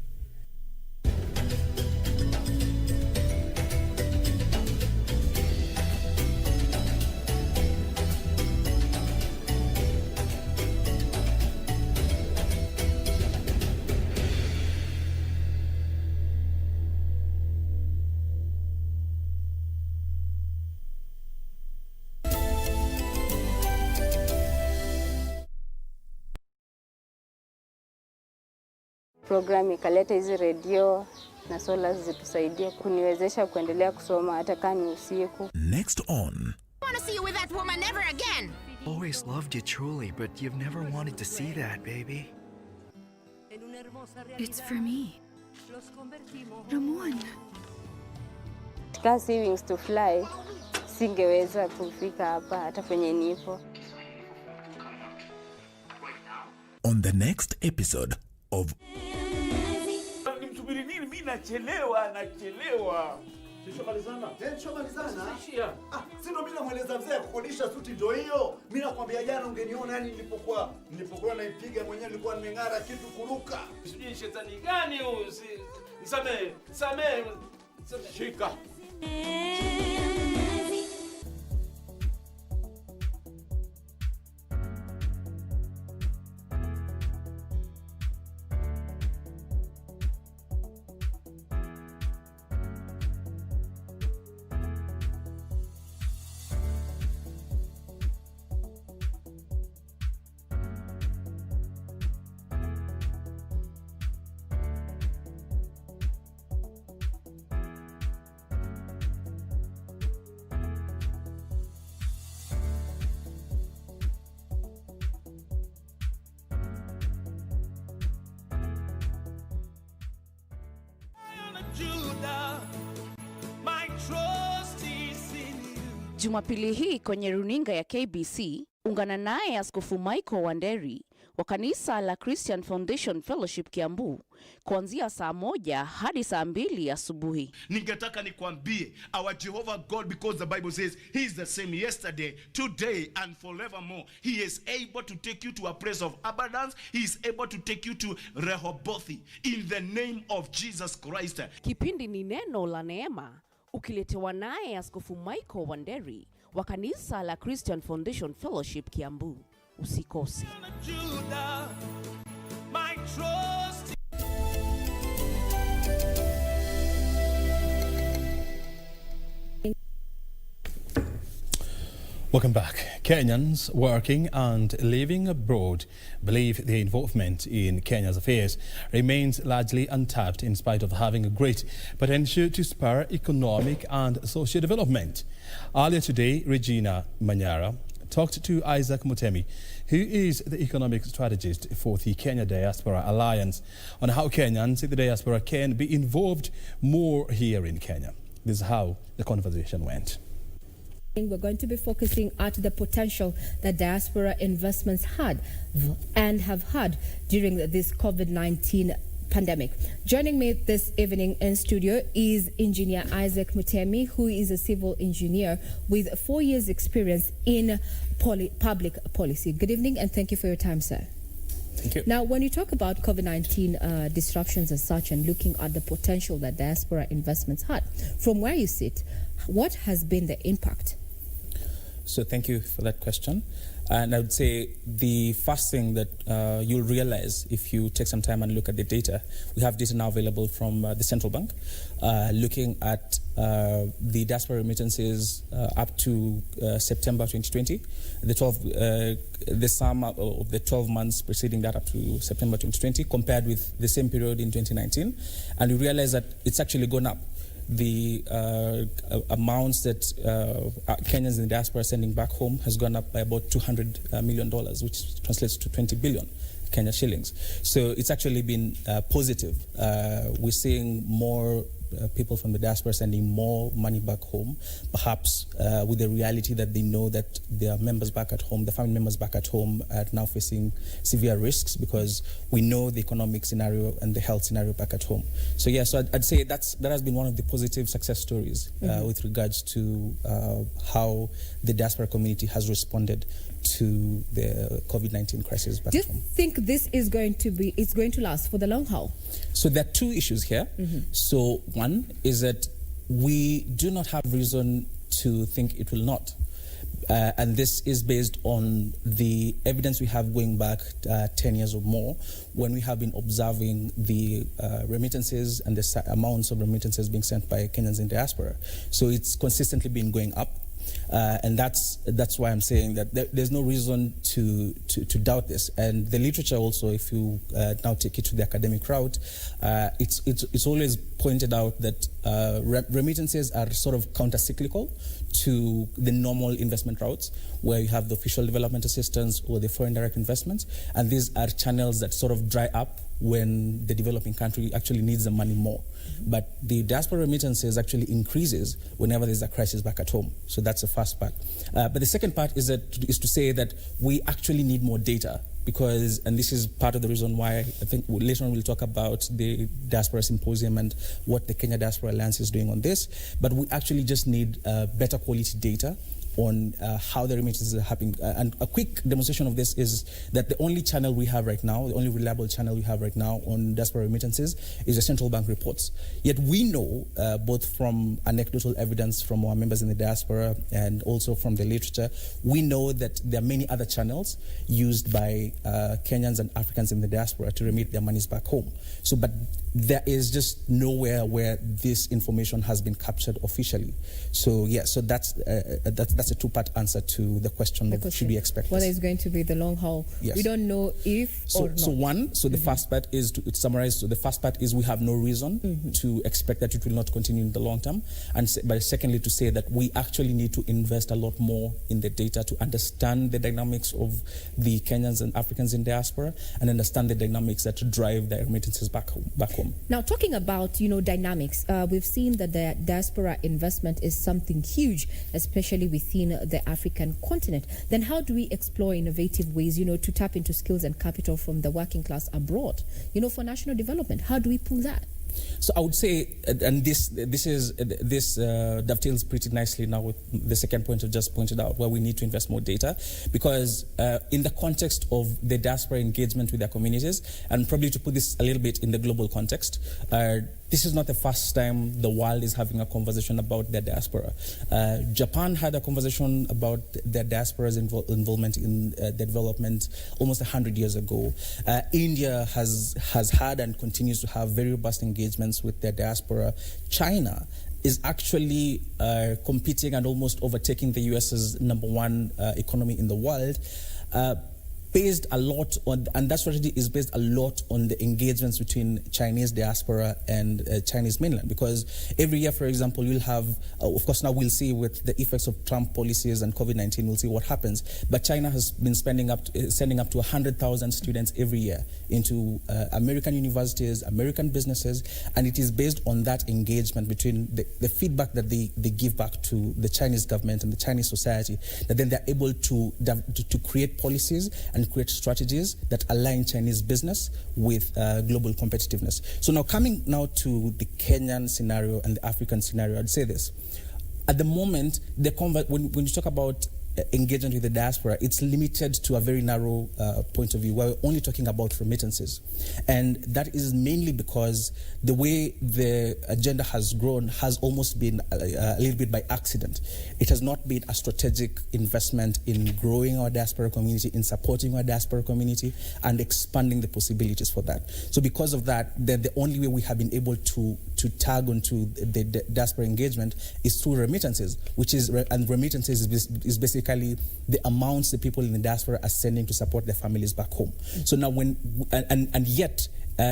Program ikaleta hizi radio na sola zitusaidia kuniwezesha kuendelea kusoma hata kama ni usiku. Next on. I want to see you with that woman never again. Always loved you truly, but you've never wanted to see that, baby. It's for me. Ramon. Kasi wings to fly. Singeweza kufika hapa hata kwenye nipo. On the next episode of Nimsubiri nini? Mimi nachelewa. Tushamalizana? Sio mimi namueleza mzee kukodisha suti ndio hiyo. Mimi nakwambia jana ungeniona yani nilipokuwa naipiga mwenyewe nilikuwa nimeng'ara kitu kuruka. Sijui shetani gani huyu? Samee. Shika. Jumapili hii kwenye runinga ya KBC, ungana naye Askofu Michael Wanderi wa kanisa la Christian Foundation Fellowship Kiambu kuanzia saa 1 hadi saa 2 asubuhi. Ningetaka nikwambie, our Jehovah God, because the Bible says he is the same yesterday, today and forevermore. He is able to take you to a place of abundance. He is able to take you to Rehoboth in the name of Jesus Christ. Kipindi ni neno la neema, ukiletewa naye Askofu Michael Wanderi wa kanisa la Christian Foundation Fellowship Kiambu. Usikose. Welcome back. Kenyans working and living abroad believe their involvement in Kenya's affairs remains largely untapped in spite of having a great potential to spur economic and social development. Earlier today, Regina Manyara talked to Isaac Mutemi, who is the economic strategist for the Kenya Diaspora Alliance, on how Kenyans in the diaspora can be involved more here in Kenya. This is how the conversation went. We're going to be focusing at the potential that diaspora investments had and have had during this COVID-19 pandemic. Joining me this evening in studio is Engineer Isaac Mutemi, who is a civil engineer with 4 years experience in public policy. Good evening and thank you for your time, sir. Thank you. Now, when you talk about COVID-19 disruptions as such and looking at the potential that diaspora investments had, from where you sit, what has been the impact? So thank you for that question. And I would say the first thing that you'll realize if you take some time and look at the data, we have data now available from the central bank, looking at the diaspora remittances up to September 2020, the sum of the 12 months preceding that up to September 2020, compared with the same period in 2019. And you realize that it's actually gone up. The amounts that Kenyans in the diaspora are sending back home has gone up by about $200 million, which translates to 20 billion Kenya shillings. So it's actually been positive. We're seeing more people from the diaspora sending more money back home, perhaps with the reality that they know that their members back at home, the family members back at home are now facing severe risks because we know the economic scenario and the health scenario back at home. So yeah, so I'd say that has been one of the positive success stories with regards to how the diaspora community has responded to the COVID-19 crisis back Do you home. think this is going to last for the long haul? So there are two issues here. So one is that we do not have reason to think it will not. And this is based on the evidence we have going back 10 years or more, when we have been observing the remittances and the amounts of remittances being sent by Kenyans in diaspora. So it's consistently been going up. And that's why I'm saying that there's no reason to doubt this. And the literature also, if you now take it to the academic route, it's always pointed out that remittances are sort of counter-cyclical to the normal investment routes, where you have the official development assistance or the foreign direct investments. And these are channels that sort of dry up when the developing country actually needs the money more. But the diaspora remittances actually increases whenever there's a crisis back at home. So that's the first part. But the second part is to say that we actually need more data, because, and this is part of the reason why I think later on we'll talk about the Diaspora Symposium and what the Kenya Diaspora Alliance is doing on this. But we actually just need better quality data on how the remittances are happening. And a quick demonstration of this is that the only channel we have right now, the only reliable channel we have right now on diaspora remittances is the central bank reports. Yet we know, both from anecdotal evidence from our members in the diaspora and also from the literature, we know that there are many other channels used by Kenyans and Africans in the diaspora to remit their monies back home. So, but there is just nowhere where this information has been captured officially. So yeah, so that's a two-part answer to the question of should we expect whether this. it's going to be the long haul. Yes. We don't know if or not. So the first part is to summarize. So the first part is we have no reason to expect that it will not continue in the long term. But secondly, to say that we actually need to invest a lot more in the data to understand the dynamics of the Kenyans and Africans in diaspora and understand the dynamics that drive their remittances back home. Now, talking about dynamics, we've seen that the diaspora investment is something huge, especially within the African continent. Then how do we explore innovative ways, to tap into skills and capital from the working class abroad, for national development? How do we pull that? So I would say, and this dovetails pretty nicely now with the second point I just pointed out, where we need to invest more data, because in the context of the diaspora engagement with their communities, and probably to put this a little bit in the global context, this is not the first time the world is having a conversation about their diaspora. Japan had a conversation about their diaspora's involvement in the development almost 100 years ago. India has had and continues to have very robust engagements with their diaspora. China is actually competing and almost overtaking the US's #1 economy in the world. based a lot on, and that strategy is based a lot on the engagements between Chinese diaspora and Chinese mainland. Because every year, for example, you'll have, of course, now we'll see with the effects of Trump policies and COVID-19, we'll see what happens. But China has been sending up to 100,000 students every year into American universities, American businesses, and it is based on that engagement between the feedback that they give back to the Chinese government and the Chinese society, that then they're able to create policies and create strategies that align Chinese business with global competitiveness. So now coming now to the Kenyan scenario and the African scenario, I'd say this. At the moment, when you talk about engagement with the diaspora, it's limited to a very narrow point of view where we're only talking about remittances. And that is mainly because the way the agenda has grown has almost been a little bit by accident. It has not been a strategic investment in growing our diaspora community, in supporting our diaspora community, and expanding the possibilities for that. So because of that, then the only way we have been able to tag onto the diaspora engagement is through remittances, and remittances is basically the amounts the people in the diaspora are sending to support their families back home. So now yet,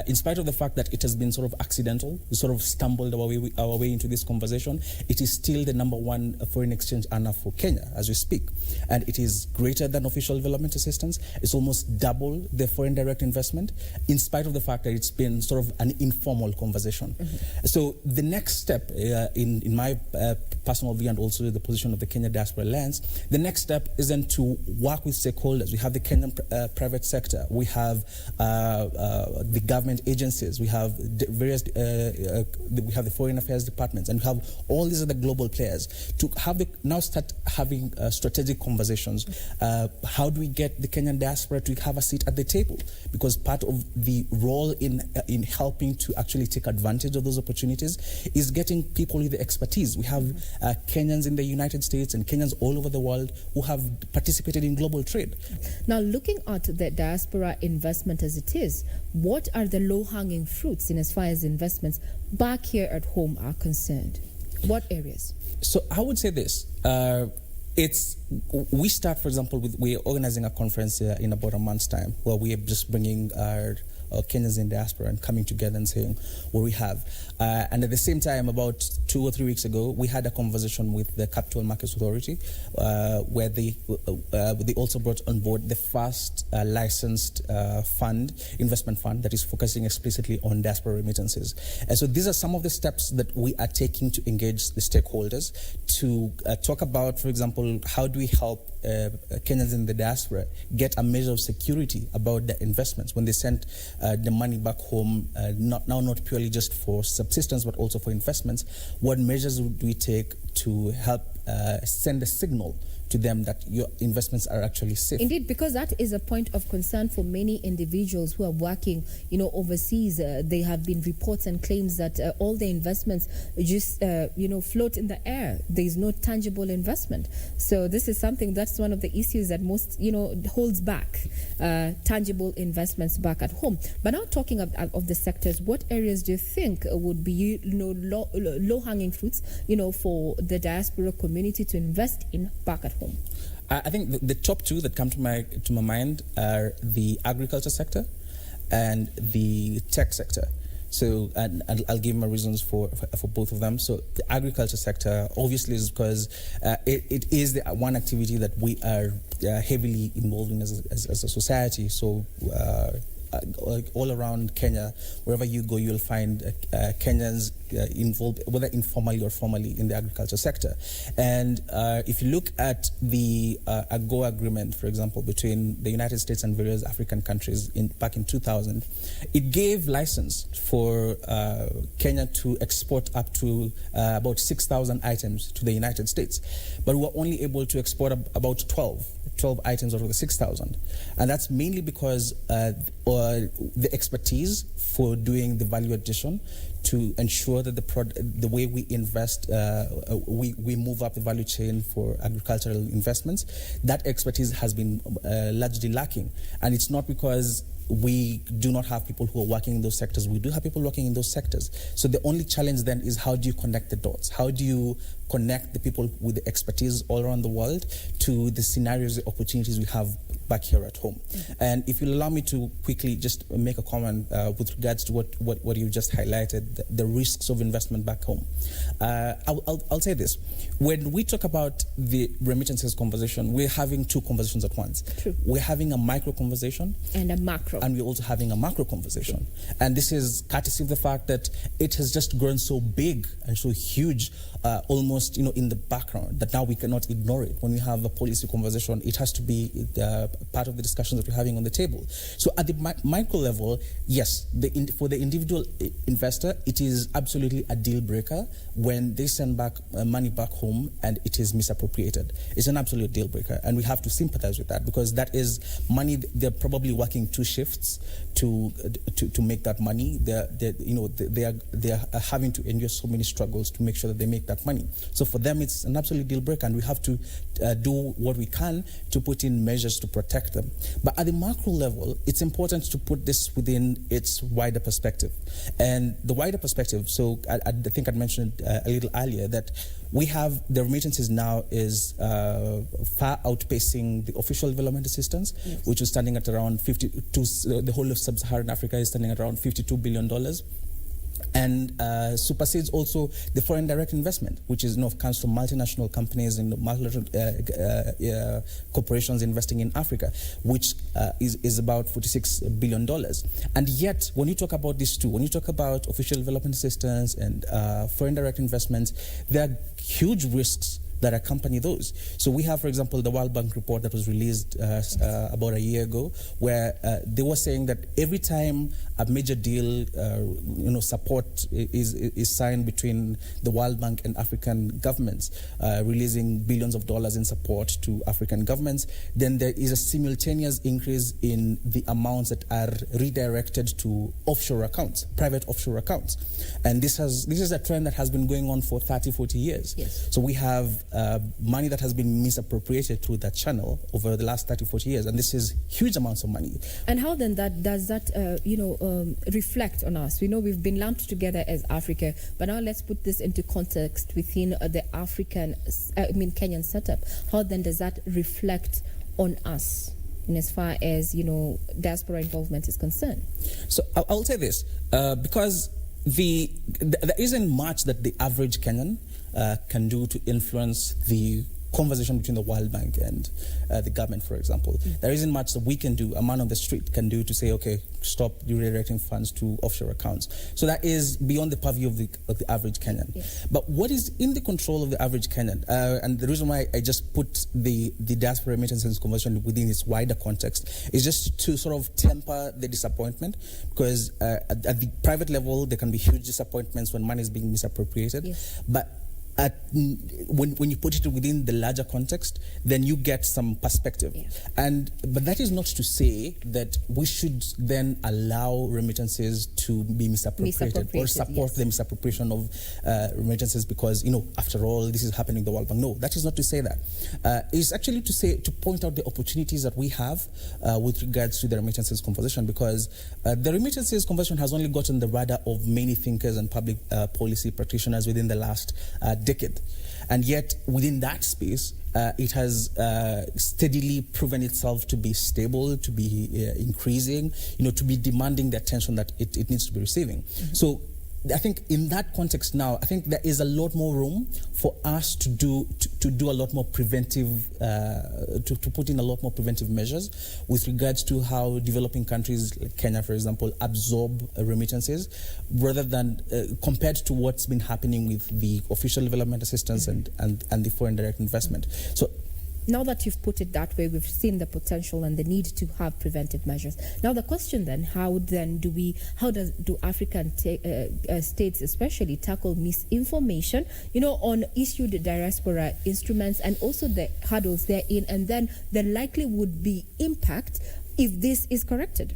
in spite of the fact that it has been sort of accidental, we sort of stumbled our way into this conversation, it is still the #1 foreign exchange earner for Kenya as we speak. And it is greater than official development assistance. It's almost double the foreign direct investment, in spite of the fact that it's been sort of an informal conversation. Mm-hmm. So the next step, in my personal view and also the position of the Kenya Diaspora Alliance, the next step is then to work with stakeholders. We have the Kenyan private sector, we have the government agencies, we have we have the foreign affairs departments, and we have all these other global players to now start having strategic conversations. How do we get the Kenyan diaspora to have a seat at the table? Because part of the role in helping to actually take advantage of those opportunities is getting people with the expertise. We have Kenyans in the United States and Kenyans all over the world who have participated in global trade. Now, looking at the diaspora investment as it is, what are the low-hanging fruits in as far as investments back here at home are concerned? What areas? So I would say this. We start, for example, we're organizing a conference in about a month's time where we are just bringing our Kenyans in diaspora and coming together and saying what we have. And at the same time, about 2 or 3 weeks ago, we had a conversation with the Capital Markets Authority where they also brought on board the first licensed investment fund that is focusing explicitly on diaspora remittances. And so these are some of the steps that we are taking to engage the stakeholders to talk about, for example, how do we help Kenyans in the diaspora get a measure of security about their investments when they send the money back home, not purely just for subsistence but also for investments. What measures do we take to help send a signal to them that your investments are actually safe? Indeed, because that is a point of concern for many individuals who are working, overseas. There have been reports and claims that all the investments just, float in the air. There is no tangible investment. So this is something that's one of the issues that most, holds back tangible investments back at home. But now talking of the sectors, what areas do you think would be, low-hanging fruits, for the diaspora community to invest in back at home? I think the top two that come to my mind are the agriculture sector and the tech sector. So, and I'll give my reasons for both of them. So the agriculture sector obviously is because it is the one activity that we are heavily involved in as a society. So all around Kenya, wherever you go, you'll find Kenyans involved, whether informally or formally, in the agriculture sector. And if you look at the AGOA agreement, for example, between the United States and various African countries back in 2000, it gave license for Kenya to export up to about 6,000 items to the United States. But we were only able to export about 12 items out of the 6,000. And that's mainly because the expertise for doing the value addition to ensure that the way we invest, we move up the value chain for agricultural investments, that expertise has been largely lacking. And it's not because we do not have people who are working in those sectors. We do have people working in those sectors. So the only challenge then is, how do you connect the dots? How do you connect the people with the expertise all around the world to the scenarios, the opportunities we have back here at home. And if you'll allow me to quickly just make a comment with regards to what you just highlighted, the risks of investment back home. I'll say this. When we talk about the remittances conversation, we're having two conversations at once. True. We're having a micro conversation. And a macro. And we're also having a macro conversation. True. And this is courtesy of the fact that it has just grown so big and so huge, almost in the background, that now we cannot ignore it. When we have a policy conversation, it has to be part of the discussions that we're having on the table. So at the micro level, yes, for the individual investor, it is absolutely a deal breaker when they send back money back home and it is misappropriated. It's an absolute deal breaker, and we have to sympathize with that, because that is money. They're probably working 2 shifts to make that money. They are having to endure so many struggles to make sure that they make that money. So for them, it's an absolute deal breaker, and we have to do what we can to put in measures to protect them. But at the macro level, it's important to put this within its wider perspective. And the wider perspective, so I think I'd mentioned a little earlier that we have the remittances now is far outpacing the official development assistance, yes, which is standing at around the whole of sub-Saharan Africa is standing at around $52 billion. And supersedes also the foreign direct investment, which is comes from multinational companies and multilateral corporations investing in Africa, which is about $46 billion. And yet, when you talk about these two, when you talk about official development assistance and foreign direct investments, there are huge risks that accompany those. So we have, for example, the World Bank report that was released about a year ago, where they were saying that every time a major deal, support is signed between the World Bank and African governments, releasing billions of dollars in support to African governments, then there is a simultaneous increase in the amounts that are redirected to offshore accounts, private offshore accounts. And this is a trend that has been going on for 30, 40 years. Yes. So we have money that has been misappropriated through that channel over the last 30, 40 years, and this is huge amounts of money. And how then does that reflect on us? We know we've been lumped together as Africa, but now let's put this into context within the Kenyan setup. How then does that reflect on us in as far as diaspora involvement is concerned? So I'll say this, because there isn't much that the average Kenyan can do to influence the conversation between the World Bank and the government, for example. There isn't much that we can do, a man on the street can do to say, okay, stop redirecting funds to offshore accounts. So that is beyond the purview of the average Kenyan. Yes. But what is in the control of the average Kenyan, and the reason why I just put the diaspora remittances conversion within its wider context is just to sort of temper the disappointment, because at the private level, there can be huge disappointments when money is being misappropriated. Yes. But when you put it within the larger context, then you get some perspective. Yeah. But that is not to say that we should then allow remittances to be misappropriated or support the misappropriation of remittances because, after all, this is happening in the World Bank. No, that is not to say that. It's actually to point out the opportunities that we have with regards to the remittances conversation, because the remittances conversation has only gotten the radar of many thinkers and public policy practitioners within the last decade. And yet, within that space, it has steadily proven itself to be stable, to be increasing, to be demanding the attention that it needs to be receiving. Mm-hmm. So I think in that context now, I think there is a lot more room for us to do a lot more preventive, to put in a lot more preventive measures with regards to how developing countries like Kenya, for example, absorb remittances, rather than compared to what's been happening with the official development assistance and the foreign direct investment. So now that you've put it that way, we've seen the potential and the need to have preventive measures. Now the question then, how do African states especially tackle misinformation, on issued diaspora instruments and also the hurdles therein, and then the likely would be impact if this is corrected?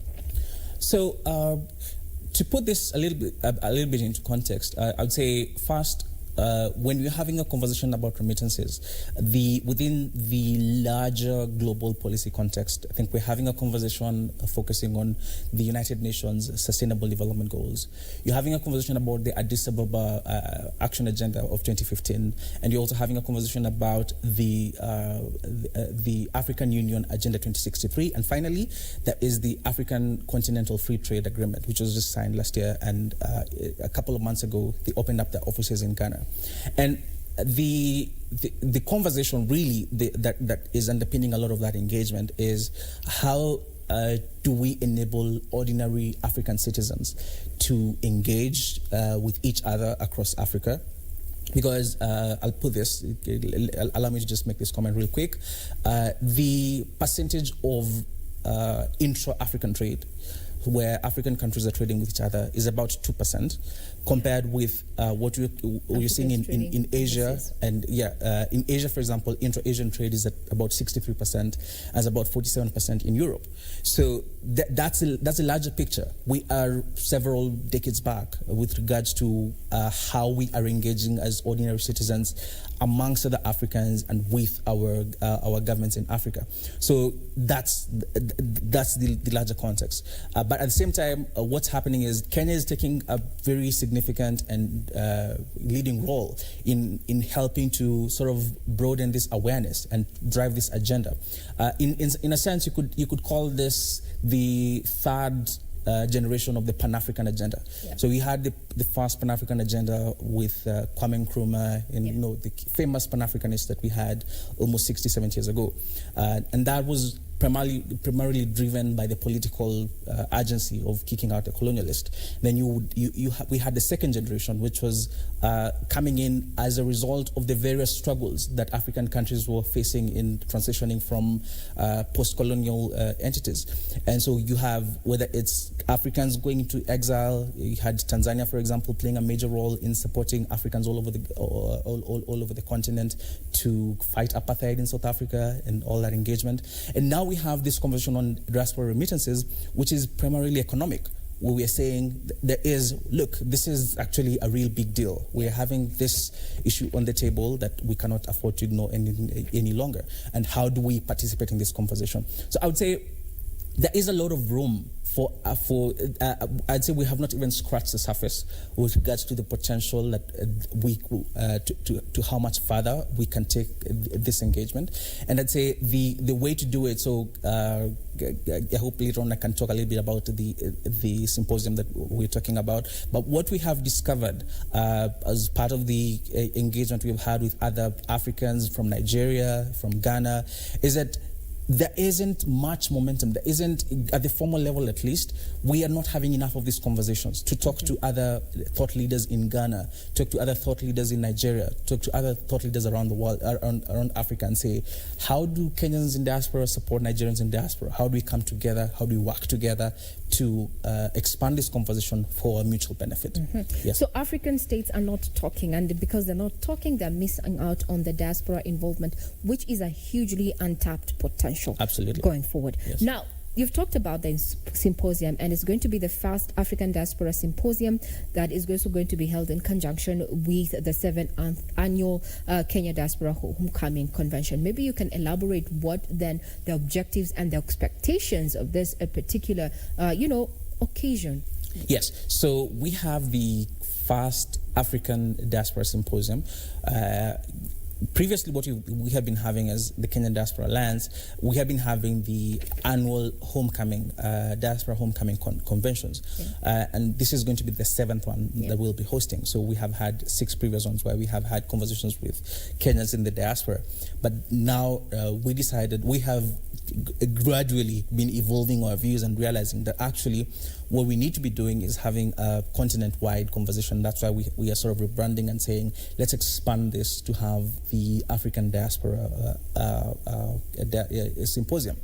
So to put this a little bit into context, I would say first, when we're having a conversation about remittances, within the larger global policy context, I think we're having a conversation focusing on the United Nations Sustainable Development Goals. You're having a conversation about the Addis Ababa Action Agenda of 2015, and you're also having a conversation about the African Union Agenda 2063, and finally, there is the African Continental Free Trade Agreement, which was just signed last year, and a couple of months ago, they opened up their offices in Ghana. And the conversation really that is underpinning a lot of that engagement is how do we enable ordinary African citizens to engage with each other across Africa? Because I'll put this, allow me to just make this comment real quick. The percentage of intra-African trade, where African countries are trading with each other, is about 2%, compared with what you're seeing in Asia. And in Asia, for example, intra-Asian trade is at about 63%, as about 47% in Europe. So that's a larger picture. We are several decades back with regards to how we are engaging as ordinary citizens amongst other Africans and with our governments in Africa. So that's the larger context. But at the same time, what's happening is Kenya is taking a very significant and leading role in helping to sort of broaden this awareness and drive this agenda. In a sense, you could call this the third generation of the Pan-African agenda. Yeah. So we had the first Pan-African agenda with Kwame Nkrumah, and the famous Pan-Africanist that we had almost 60, 70 years ago. And that was primarily driven by the political urgency of kicking out a colonialist. Then we had the second generation, which was coming in as a result of the various struggles that African countries were facing in transitioning from post-colonial entities. And so you have, whether it's Africans going into exile, you had Tanzania, for example, playing a major role in supporting Africans all over the continent to fight apartheid in South Africa and all that engagement. And now we have this conversation on diaspora remittances, which is primarily economic, where we are saying this is actually a real big deal. We are having this issue on the table that we cannot afford to ignore any longer. And how do we participate in this conversation? So I would say there is a lot of room for I'd say we have not even scratched the surface with regards to the potential that to how much further we can take this engagement. And I'd say the way to do it, so I hope later on I can talk a little bit about the symposium that we're talking about. But what we have discovered as part of the engagement we've had with other Africans from Nigeria, from Ghana, is that there isn't much momentum. There isn't, at the formal level at least, we are not having enough of these conversations to talk to other thought leaders in Ghana, talk to other thought leaders in Nigeria, talk to other thought leaders around the world, around Africa, and say, how do Kenyans in diaspora support Nigerians in diaspora? How do we come together? How do we work together to expand this conversation for mutual benefit? Mm-hmm. Yes. So African states are not talking, and because they're not talking, they're missing out on the diaspora involvement, which is a hugely untapped potential. Absolutely. Going forward. Yes. Now, you've talked about the symposium, and it's going to be the first African Diaspora Symposium that is also going to be held in conjunction with the 7th annual Kenya Diaspora Homecoming Convention. Maybe you can elaborate what then the objectives and the expectations of this particular, occasion. Yes. So we have the first African Diaspora Symposium. Previously, what we have been having as the Kenyan Diaspora Alliance, we have been having the annual homecoming, Diaspora Homecoming Conventions. Yeah. And this is going to be the 7th one that we'll be hosting. So we have had 6 previous ones where we have had conversations with Kenyans in the diaspora. But now we have gradually been evolving our views and realizing that actually what we need to be doing is having a continent-wide conversation. That's why we are sort of rebranding and saying, let's expand this to have the African Diaspora Symposium.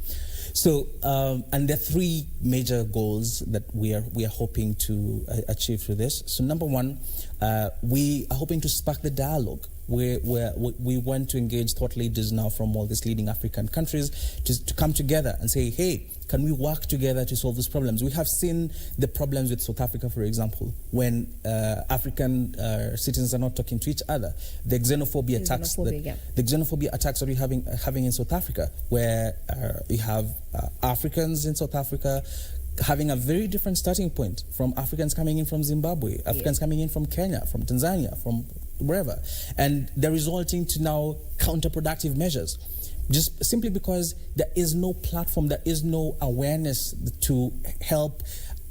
So, and there are 3 major goals that we are hoping to achieve through this. So, number one, we are hoping to spark the dialogue. We want to engage thought leaders now from all these leading African countries to come together and say, hey, can we work together to solve these problems? We have seen the problems with South Africa, for example, when African citizens are not talking to each other. The xenophobia attacks that we're having in South Africa, where you have Africans in South Africa having a very different starting point from Africans coming in from Zimbabwe, Africans coming in from Kenya, from Tanzania, from wherever. And they're resulting to now counterproductive measures. Just simply because there is no platform, there is no awareness to help,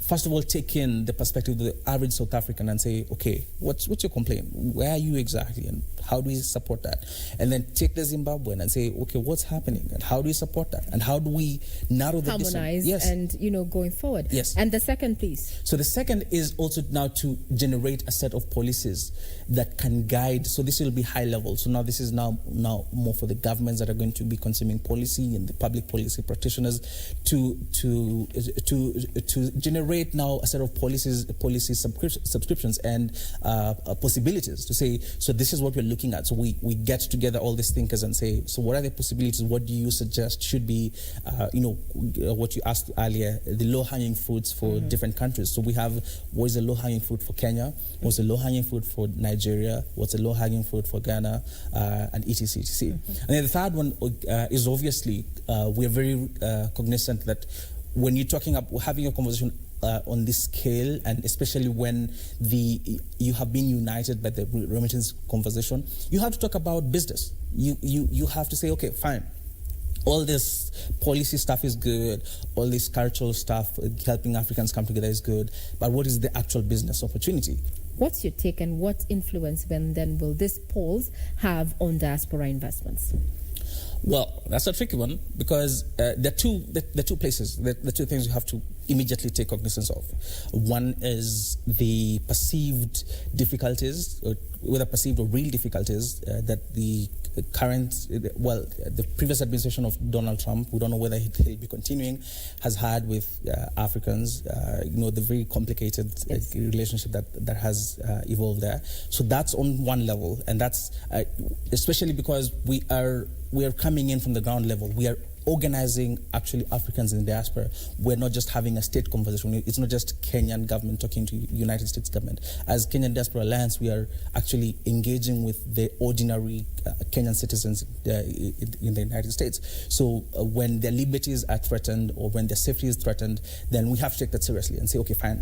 first of all, take in the perspective of the average South African and say, okay, what's your complaint? Where are you exactly? And how do we support that? And then take the Zimbabwean and say, okay, what's happening? And how do we support that? And how do we narrow the distance? Harmonize and, going forward. Yes. And the second, please. So the second is also now to generate a set of policies that can guide. So this will be high level. So now this is now more for the governments that are going to be consuming policy and the public policy practitioners to generate now a set of policy subscriptions and possibilities to say, so this is what we're looking at. So we get together all these thinkers and say, so what are the possibilities? What do you suggest should be, what you asked earlier, the low-hanging fruits for different countries. So we have, what is the low-hanging fruit for Kenya? What's the low-hanging fruit for Nigeria? What's the low-hanging fruit for Ghana? And etc. And then the third one is obviously, we're very cognizant that when you're talking about having a conversation on this scale, and especially when you have been united by the remittance conversation, you have to talk about business. You have to say, okay, fine, all this policy stuff is good, all this cultural stuff, helping Africans come together is good, but what is the actual business opportunity? What's your take, and what influence then will this pause have on diaspora investments? Well, that's a tricky one, because the two places, the two things you have to immediately take cognizance of. One is the perceived difficulties, whether perceived or real difficulties, that the previous administration of Donald Trump, we don't know whether he'll be continuing, has had with Africans, the very complicated relationship that has evolved there. So that's on one level, and that's especially because we are coming in from the ground level. We are organizing actually Africans in the diaspora. We're not just having a state conversation. It's not just Kenyan government talking to United States government. As Kenyan Diaspora Alliance, we are actually engaging with the ordinary Kenyan citizens in the United States. So when their liberties are threatened or when their safety is threatened, then we have to take that seriously and say, okay, fine,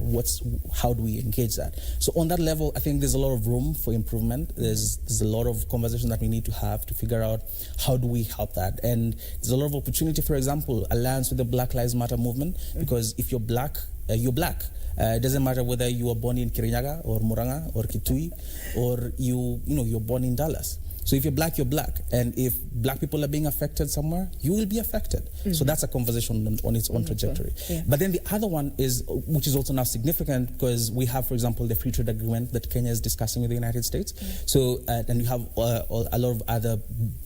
how do we engage that? So on that level, I think there's a lot of room for improvement. There's a lot of conversation that we need to have to figure out how do we help that. And there's a lot of opportunity, for example, alliance with the Black Lives Matter movement, because if you're black, you're black. It doesn't matter whether you were born in Kirinyaga or Murang'a or Kitui, or you're born in Dallas. So if you're black, you're black. And if black people are being affected somewhere, you will be affected. So that's a conversation on its own trajectory. Yeah. But then the other one is, which is also now significant, because we have, for example, the free trade agreement that Kenya is discussing with the United States. So, and you have a lot of other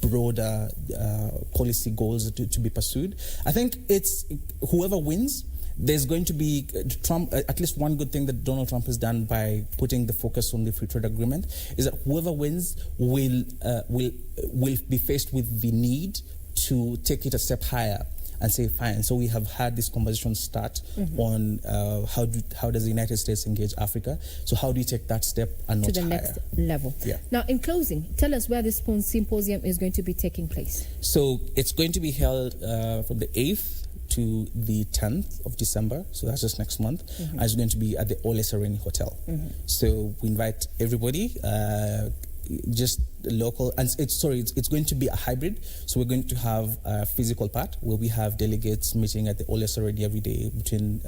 broader policy goals to be pursued. I think it's whoever wins, there's going to be Trump. At least one good thing that Donald Trump has done by putting the focus on the free trade agreement is that whoever wins will be faced with the need to take it a step higher and say, fine. So we have had this conversation start on how does the United States engage Africa. So how do you take that step and not to the next level? Yeah. Now, in closing, tell us where this symposium is going to be taking place. So it's going to be held from the 8th to the 10th of December, so that's just next month. And it's going to be at the Ole Sereni Hotel. So we invite everybody, just local, and it's going to be a hybrid. So we're going to have a physical part where we have delegates meeting at the Ole Sereni every day between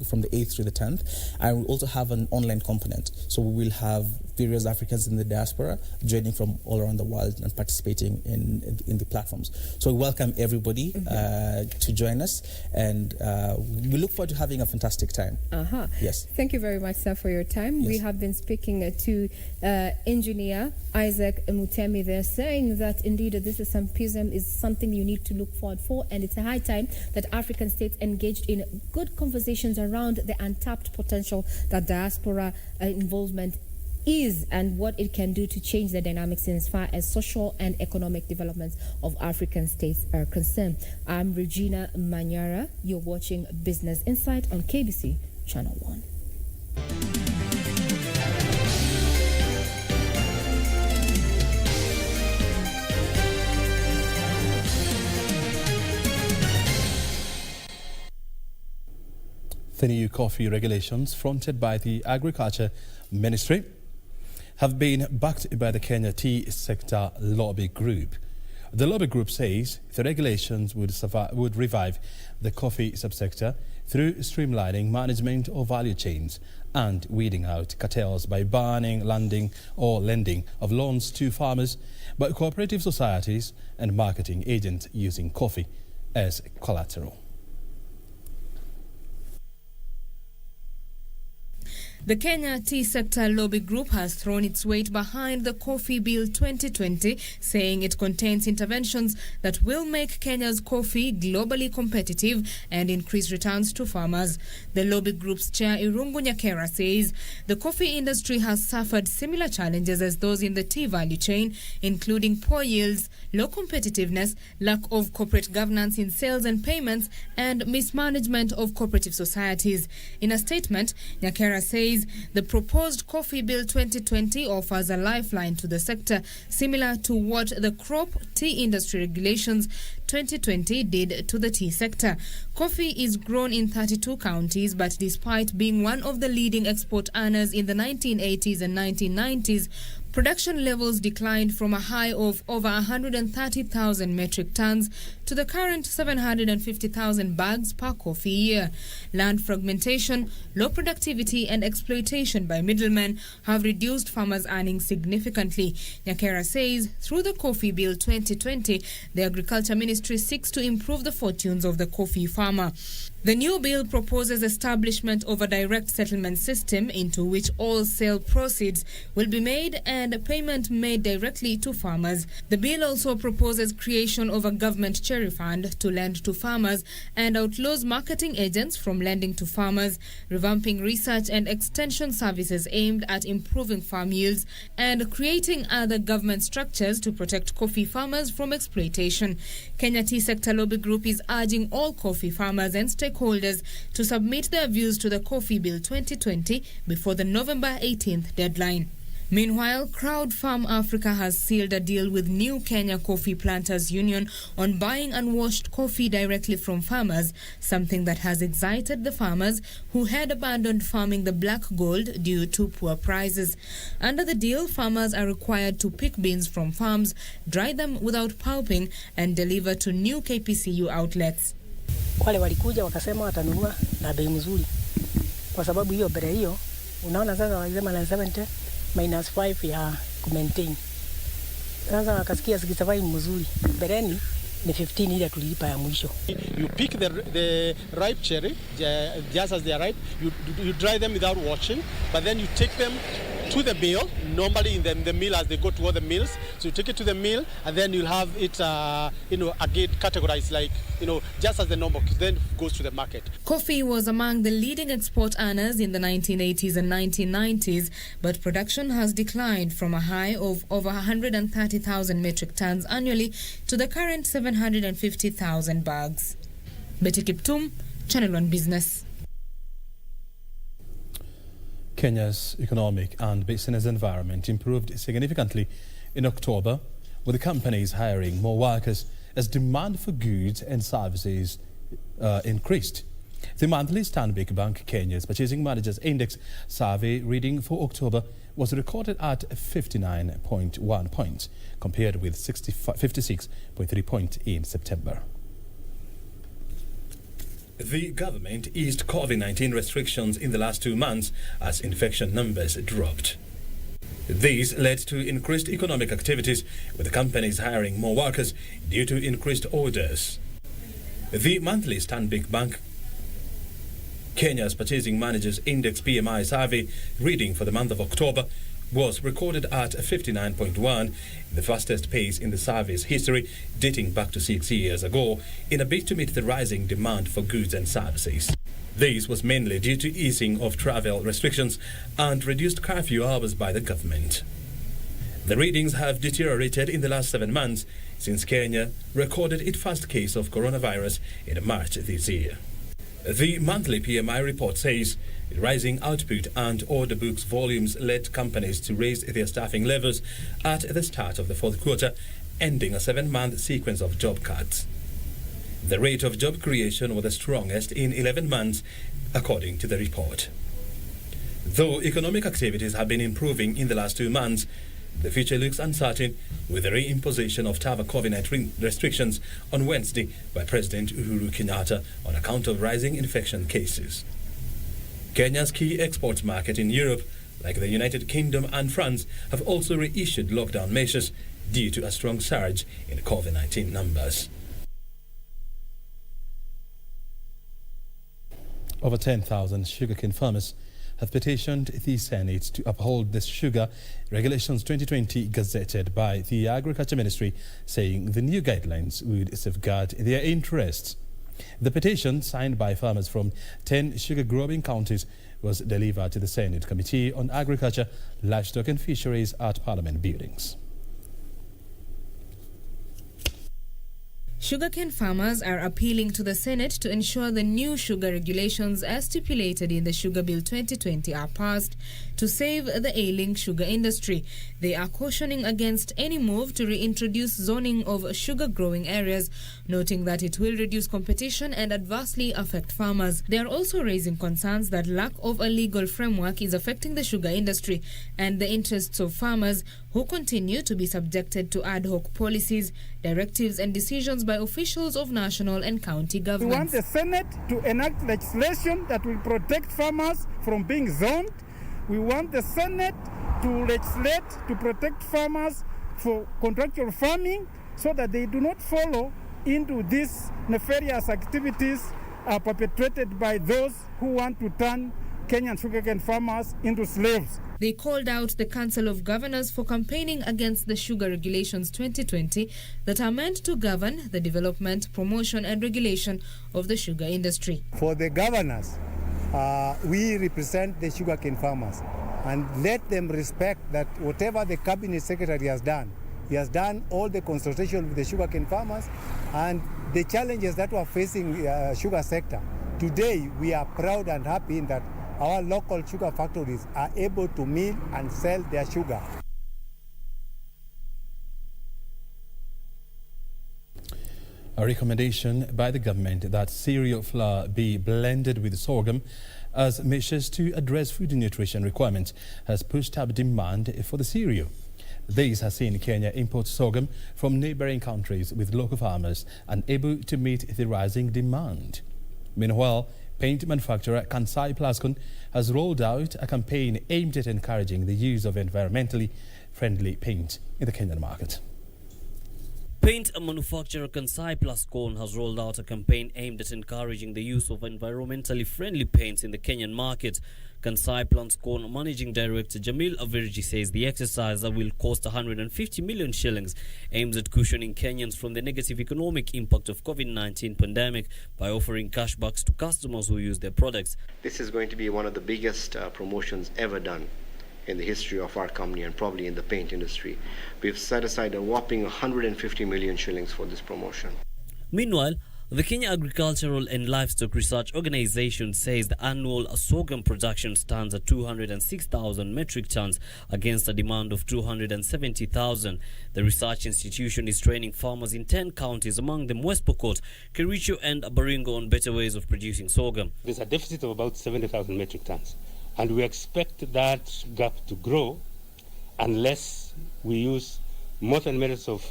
from the 8th to the 10th, and we also have an online component. So we will have various Africans in the diaspora joining from all around the world and participating in the platforms. So we welcome everybody to join us, and we look forward to having a fantastic time. Yes. Thank you very much, sir, for your time. Yes. We have been speaking to engineer Isaac Mutemi. They're saying that indeed this symposium is something you need to look forward for, and it's a high time that African states engaged in good conversations around the untapped potential that diaspora involvement is and what it can do to change the dynamics in as far as social and economic developments of African states are concerned. I'm Regina Manyara. You're watching Business Insight on KBC Channel 1. The new coffee regulations fronted by the Agriculture Ministry have been backed by the Kenya Tea Sector Lobby Group. The lobby group says the regulations would revive the coffee subsector through streamlining management of value chains and weeding out cartels by banning lending of loans to farmers by cooperative societies and marketing agents using coffee as collateral. The Kenya Tea Sector Lobby Group has thrown its weight behind the Coffee Bill 2020, saying it contains interventions that will make Kenya's coffee globally competitive and increase returns to farmers. The lobby group's chair, Irungu Nyakera, says the coffee industry has suffered similar challenges as those in the tea value chain, including poor yields, low competitiveness, lack of corporate governance in sales and payments, and mismanagement of cooperative societies. In a statement, Nyakera says the proposed Coffee Bill 2020 offers a lifeline to the sector, similar to what the crop tea industry regulations 2020 did to the tea sector. Coffee is grown in 32 counties, but despite being one of the leading export earners in the 1980s and 1990s, production levels declined from a high of over 130,000 metric tons to the current 750,000 bags per coffee year. Land fragmentation, low productivity and exploitation by middlemen have reduced farmers' earnings significantly. Nyakera says through the Coffee Bill 2020, the Agriculture Ministry seeks to improve the fortunes of the coffee farmer. The new bill proposes establishment of a direct settlement system into which all sale proceeds will be made and payment made directly to farmers. The bill also proposes creation of a government cherry fund to lend to farmers and outlaws marketing agents from lending to farmers, revamping research and extension services aimed at improving farm yields, and creating other government structures to protect coffee farmers from exploitation. Kenya Tea Sector Lobby Group is urging all coffee farmers and stakeholders to submit their views to the Coffee Bill 2020 before the November 18th deadline. Meanwhile, Crowd Farm Africa has sealed a deal with New Kenya Coffee Planters Union on buying unwashed coffee directly from farmers, something that has excited the farmers who had abandoned farming the black gold due to poor prices. Under the deal, farmers are required to pick beans from farms, dry them without pulping, and deliver to new KPCU outlets. Wale walikuja wakasema watanunua na bei mzuri. Kwa sababu hiyo bere hiyo, unaona sasa walisema na 70 minus 5 ya kumaintain. Sasa wakasikia 65 mzuri. Bereni ni 15 ile tulilipa ya mwisho. You pick the ripe cherry just as they are ripe. You dry them without washing, but then you take them to the mill, normally in the mill as they go to other mills. So you take it to the mill and then you'll have it, again categorized like, just as the normal, then goes to the market. Coffee was among the leading export earners in the 1980s and 1990s, but production has declined from a high of over 130,000 metric tons annually to the current 750,000 bags. Betty Kiptum, Channel 1 Business. Kenya's economic and business environment improved significantly in October, with the companies hiring more workers as demand for goods and services increased. The monthly Stanbic Bank Kenya's Purchasing Managers Index survey reading for October was recorded at 59.1 points, compared with 56.3 points in September. The government eased COVID-19 restrictions in the last 2 months as infection numbers dropped. These led to increased economic activities, with the companies hiring more workers due to increased orders. The monthly Stanbic Bank Kenya's Purchasing Managers Index PMI survey reading for the month of October was recorded at 59.1, the fastest pace in the survey's history, dating back to 6 years ago, in a bid to meet the rising demand for goods and services. This was mainly due to easing of travel restrictions and reduced curfew hours by the government. The readings have deteriorated in the last 7 months since Kenya recorded its first case of coronavirus in March this year. The monthly PMI report says rising output and order books volumes led companies to raise their staffing levels at the start of the fourth quarter, ending a 7-month sequence of job cuts. The rate of job creation was the strongest in 11 months, according to the report. Though economic activities have been improving in the last 2 months, the future looks uncertain, with the reimposition of tougher COVID-19 restrictions on Wednesday by President Uhuru Kenyatta on account of rising infection cases. Kenya's key export market in Europe, like the United Kingdom and France, have also reissued lockdown measures due to a strong surge in COVID-19 numbers. Over 10,000 sugarcane farmers have petitioned the Senate to uphold the Sugar Regulations 2020 gazetted by the Agriculture Ministry, saying the new guidelines would safeguard their interests. The petition, signed by farmers from 10 sugar-growing counties, was delivered to the Senate Committee on Agriculture, Livestock and Fisheries at Parliament buildings. Sugarcane farmers are appealing to the Senate to ensure the new sugar regulations as stipulated in the Sugar Bill 2020 are passed to save the ailing sugar industry. They are cautioning against any move to reintroduce zoning of sugar-growing areas, noting that it will reduce competition and adversely affect farmers. They are also raising concerns that lack of a legal framework is affecting the sugar industry and the interests of farmers who continue to be subjected to ad hoc policies, directives and decisions by officials of national and county governments. We want the Senate to enact legislation that will protect farmers from being zoned. We want the Senate to legislate to protect farmers for contractual farming so that they do not follow into these nefarious activities perpetrated by those who want to turn Kenyan sugarcane farmers into slaves. They called out the Council of Governors for campaigning against the Sugar Regulations 2020 that are meant to govern the development, promotion and regulation of the sugar industry. For the governors, we represent the sugarcane farmers, and let them respect that whatever the Cabinet Secretary has done, he has done all the consultation with the sugarcane farmers and the challenges that we're facing sugar sector. Today, we are proud and happy in that our local sugar factories are able to mill and sell their sugar. A recommendation by the government that cereal flour be blended with sorghum as measures to address food nutrition requirements has pushed up demand for the cereal. This has seen Kenya import sorghum from neighboring countries, with local farmers unable to meet the rising demand. Meanwhile, paint manufacturer Kansai Plascon has rolled out a campaign aimed at encouraging the use of environmentally friendly paint in the Kenyan market. Paint manufacturer Kansai Plascon has rolled out a campaign aimed at encouraging the use of environmentally friendly paints in the Kenyan market. Kansai Plascon Managing Director Jamil Avirji says the exercise that will cost 150 million shillings aims at cushioning Kenyans from the negative economic impact of COVID-19 pandemic by offering cashbacks to customers who use their products. This is going to be one of the biggest promotions ever done in the history of our company and probably in the paint industry. We've set aside a whopping 150 million shillings for this promotion. Meanwhile, the Kenya Agricultural and Livestock Research Organization says the annual sorghum production stands at 206,000 metric tons against a demand of 270,000. The research institution is training farmers in 10 counties, among them West Pokot, Kericho and Baringo, on better ways of producing sorghum. There's a deficit of about 70,000 metric tons, and we expect that gap to grow unless we use modern methods of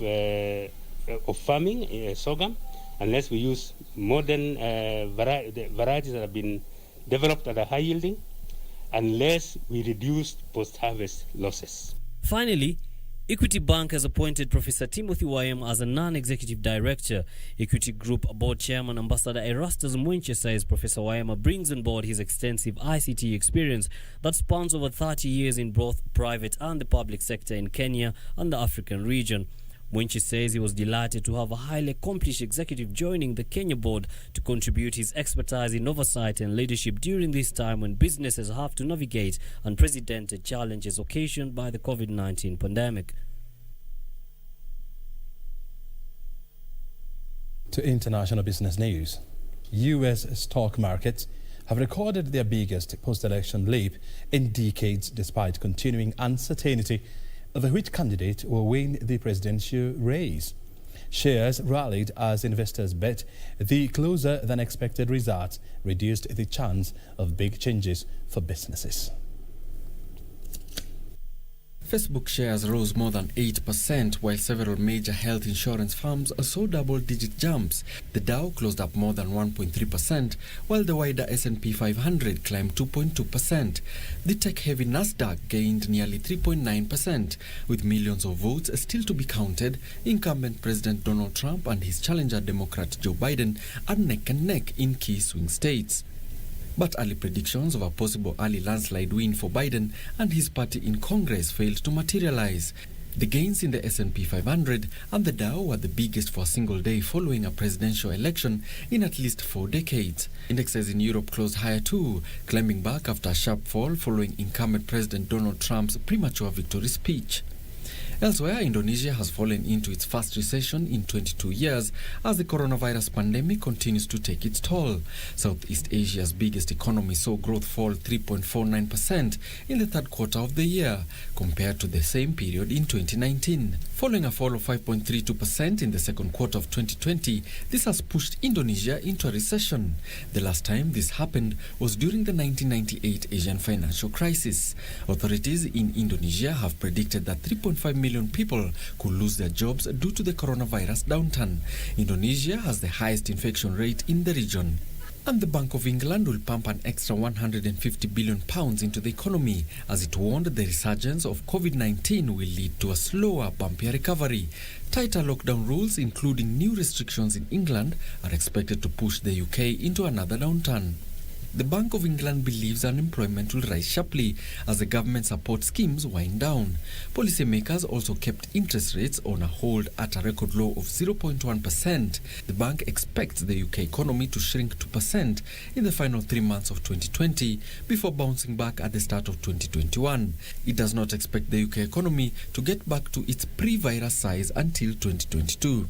farming sorghum, unless we use modern varieties that have been developed that are high yielding, unless we reduce post-harvest losses. Finally, Equity Bank has appointed Professor Timothy Waem as a non-executive director. Equity Group Board Chairman Ambassador Erastus Mwenche says Professor Waem brings on board his extensive ICT experience that spans over 30 years in both private and the public sector in Kenya and the African region. Mwenchi says he was delighted to have a highly accomplished executive joining the Kenya board to contribute his expertise in oversight and leadership during this time when businesses have to navigate unprecedented challenges occasioned by the COVID-19 pandemic. To international business news, U.S. stock markets have recorded their biggest post-election leap in decades despite continuing uncertainty over which candidate will win the presidential race. Shares rallied as investors bet the closer-than-expected results reduced the chance of big changes for businesses. Facebook shares rose more than 8%, while several major health insurance firms saw double-digit jumps. The Dow closed up more than 1.3%, while the wider S&P 500 climbed 2.2%. The tech-heavy Nasdaq gained nearly 3.9%, with millions of votes still to be counted. Incumbent President Donald Trump and his challenger Democrat Joe Biden are neck and neck in key swing states. But early predictions of a possible early landslide win for Biden and his party in Congress failed to materialize. The gains in the S&P 500 and the Dow were the biggest for a single day following a presidential election in at least 4 decades. Indexes in Europe closed higher too, climbing back after a sharp fall following incumbent President Donald Trump's premature victory speech. Elsewhere, Indonesia has fallen into its first recession in 22 years as the coronavirus pandemic continues to take its toll. Southeast Asia's biggest economy saw growth fall 3.49% in the third quarter of the year compared to the same period in 2019. Following a fall of 5.32% in the second quarter of 2020, this has pushed Indonesia into a recession. The last time this happened was during the 1998 Asian financial crisis. Authorities in Indonesia have predicted that 3.5 million people could lose their jobs due to the coronavirus downturn. Indonesia has the highest infection rate in the region. And the Bank of England will pump an extra £150 billion into the economy as it warned the resurgence of COVID-19 will lead to a slower, bumpier recovery. Tighter lockdown rules, including new restrictions in England, are expected to push the UK into another downturn. The Bank of England believes unemployment will rise sharply as the government support schemes wind down. Policymakers also kept interest rates on a hold at a record low of 0.1%. The bank expects the UK economy to shrink 2% in the final 3 months of 2020 before bouncing back at the start of 2021. It does not expect the UK economy to get back to its pre-virus size until 2022.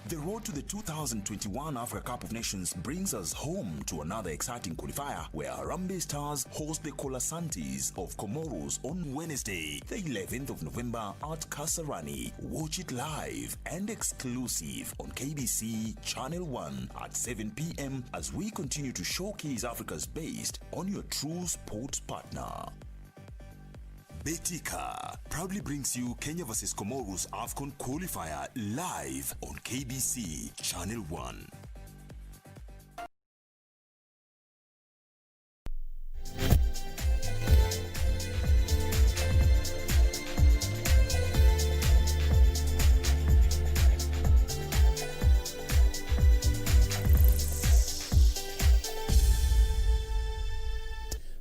The road to the 2021 Africa Cup of Nations brings us home to another exciting qualifier where Harambee Stars host the Colasantes of Comoros on Wednesday, the 11th of November at Kasarani. Watch it live and exclusive on KBC Channel 1 at 7 p.m. as we continue to showcase Africa's best on your true sports partner. Betika proudly brings you Kenya vs Comoros AFCON qualifier live on KBC Channel 1.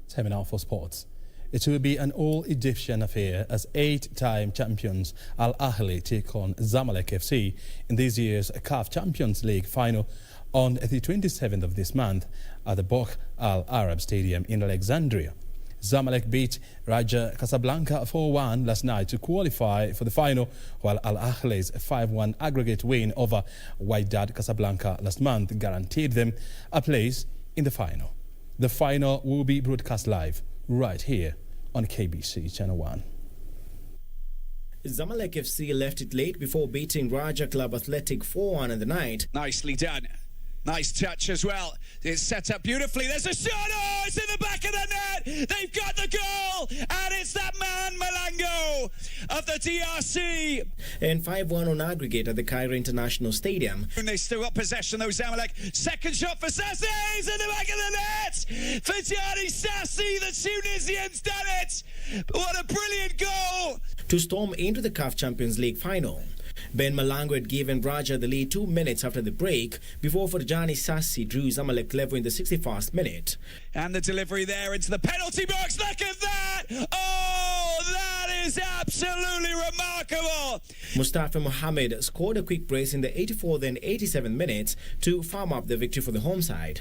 Time now for sports. It will be an all-Egyptian affair as 8-time champions Al Ahly take on Zamalek FC in this year's CAF Champions League final on the 27th of this month at the Bok Al Arab Stadium in Alexandria. Zamalek beat Raja Casablanca 4-1 last night to qualify for the final, while Al Ahly's 5-1 aggregate win over Wydad Casablanca last month guaranteed them a place in the final. The final will be broadcast live right here on KBC Channel 1. Zamalek FC left it late before beating Raja Club Athletic 4-1 in the night. Nicely done. Nice touch as well. It's set up beautifully. There's a shot. Oh, it's in the back of the net. They've got the goal. And it's that man, Malango, of the DRC. And 5-1 on aggregate at the Cairo International Stadium. And they still got possession, though, Zamalek. Second shot for Sassi. It's in the back of the net. For Gianni Sassi, the Tunisian's done it. What a brilliant goal. To storm into the CAF Champions League final. Ben Malango had given Raja the lead 2 minutes after the break before Farjani Sassi drew Zamalek level in the 61st minute. And the delivery there into the penalty box. Look at that! Oh, that is absolutely remarkable! Mustafa Mohammed scored a quick brace in the 84th and 87th minutes to farm up the victory for the home side.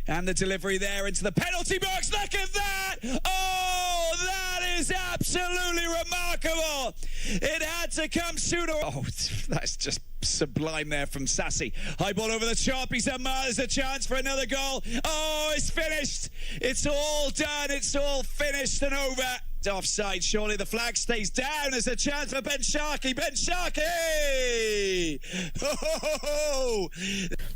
And the delivery there into the penalty box. Look at that! Oh, that is absolutely remarkable! It had to come sooner. Oh, that's just sublime there from Sassi. High ball over the top. There's a chance for another goal. Oh, it's finished. It's all done. It's all finished and over. Offside, surely the flag stays down. There's a chance for Ben Sharkey. Ben Sharkey! Oh!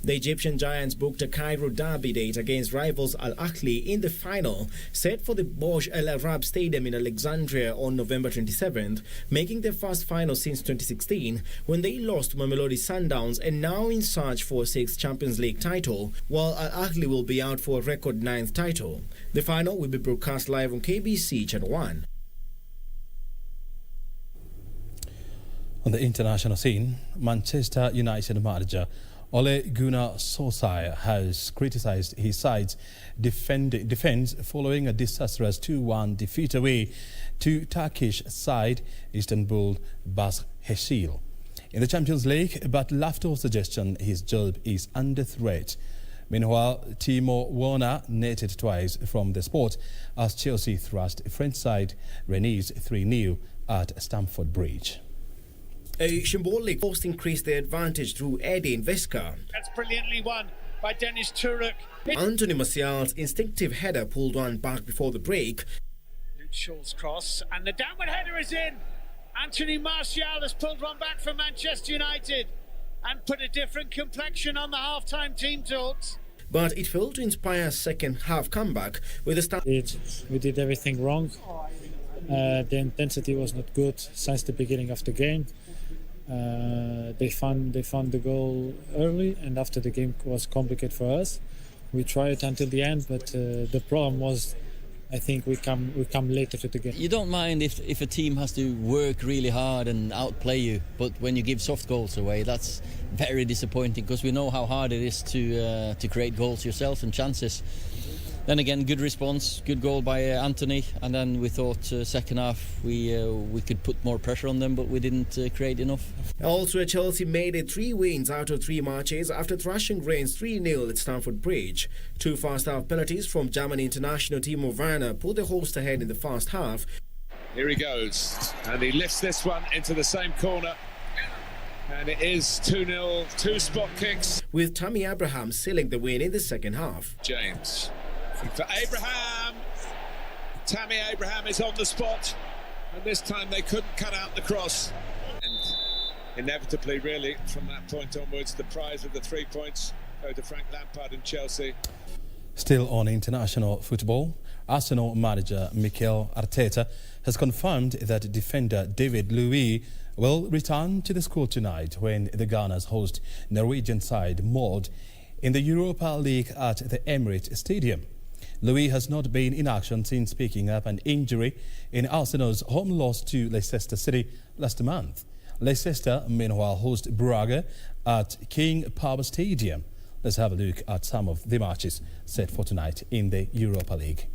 The Egyptian Giants booked a Cairo derby date against rivals Al Ahly in the final, set for the Burj Al Arab Stadium in Alexandria on November 27th, making their first final since 2016 when they lost to Mamelodi Sundowns and now in search for a 6th Champions League title, while Al Ahly will be out for a record 9th title. The final will be broadcast live on KBC Channel 1. On the international scene, Manchester United manager Ole Gunnar Solskjaer has criticised his side's defence following a disastrous 2-1 defeat away to Turkish side Istanbul Başakşehir in the Champions League, but left off suggestion his job is under threat. Meanwhile, Timo Werner netted twice from the spot as Chelsea thrashed French side Rennes 3-0 at Stamford Bridge. A symbolic post increased their advantage through Edin Veska. That's brilliantly won by Dennis Turek. Anthony Martial's instinctive header pulled one back before the break. Luke Shaw's cross, and the downward header is in. Anthony Martial has pulled one back for Manchester United and put a different complexion on the half-time team talks. But it failed to inspire a second-half comeback with the start. We did everything wrong. The intensity was not good since the beginning of the game. They found the goal early, and after the game was complicated for us. We tried until the end, but the problem was, I think we come later to the game. You don't mind if a team has to work really hard and outplay you, but when you give soft goals away, that's very disappointing because we know how hard it is to create goals yourself and chances. Then again, good response, good goal by Anthony, and then we thought second half we could put more pressure on them, but we didn't create enough. Also, Chelsea made it 3 wins out of 3 matches after thrashing Rennes 3-0 at Stamford Bridge. 2 first-half penalties from German international Timo Werner put the host ahead in the first half. Here he goes, and he lifts this one into the same corner. And it is 2-0, 2 spot kicks. With Tammy Abraham sealing the win in the second half. James. For Abraham, Tammy Abraham is on the spot, and this time they couldn't cut out the cross. And inevitably, really, from that point onwards, the prize of the 3 points go to Frank Lampard and Chelsea. Still on international football, Arsenal manager Mikel Arteta has confirmed that defender David Luiz will return to the squad tonight when the Gunners host Norwegian side Molde in the Europa League at the Emirates Stadium. Luiz has not been in action since picking up an injury in Arsenal's home loss to Leicester City last month. Leicester, meanwhile, host Braga at King Power Stadium. Let's have a look at some of the matches set for tonight in the Europa League.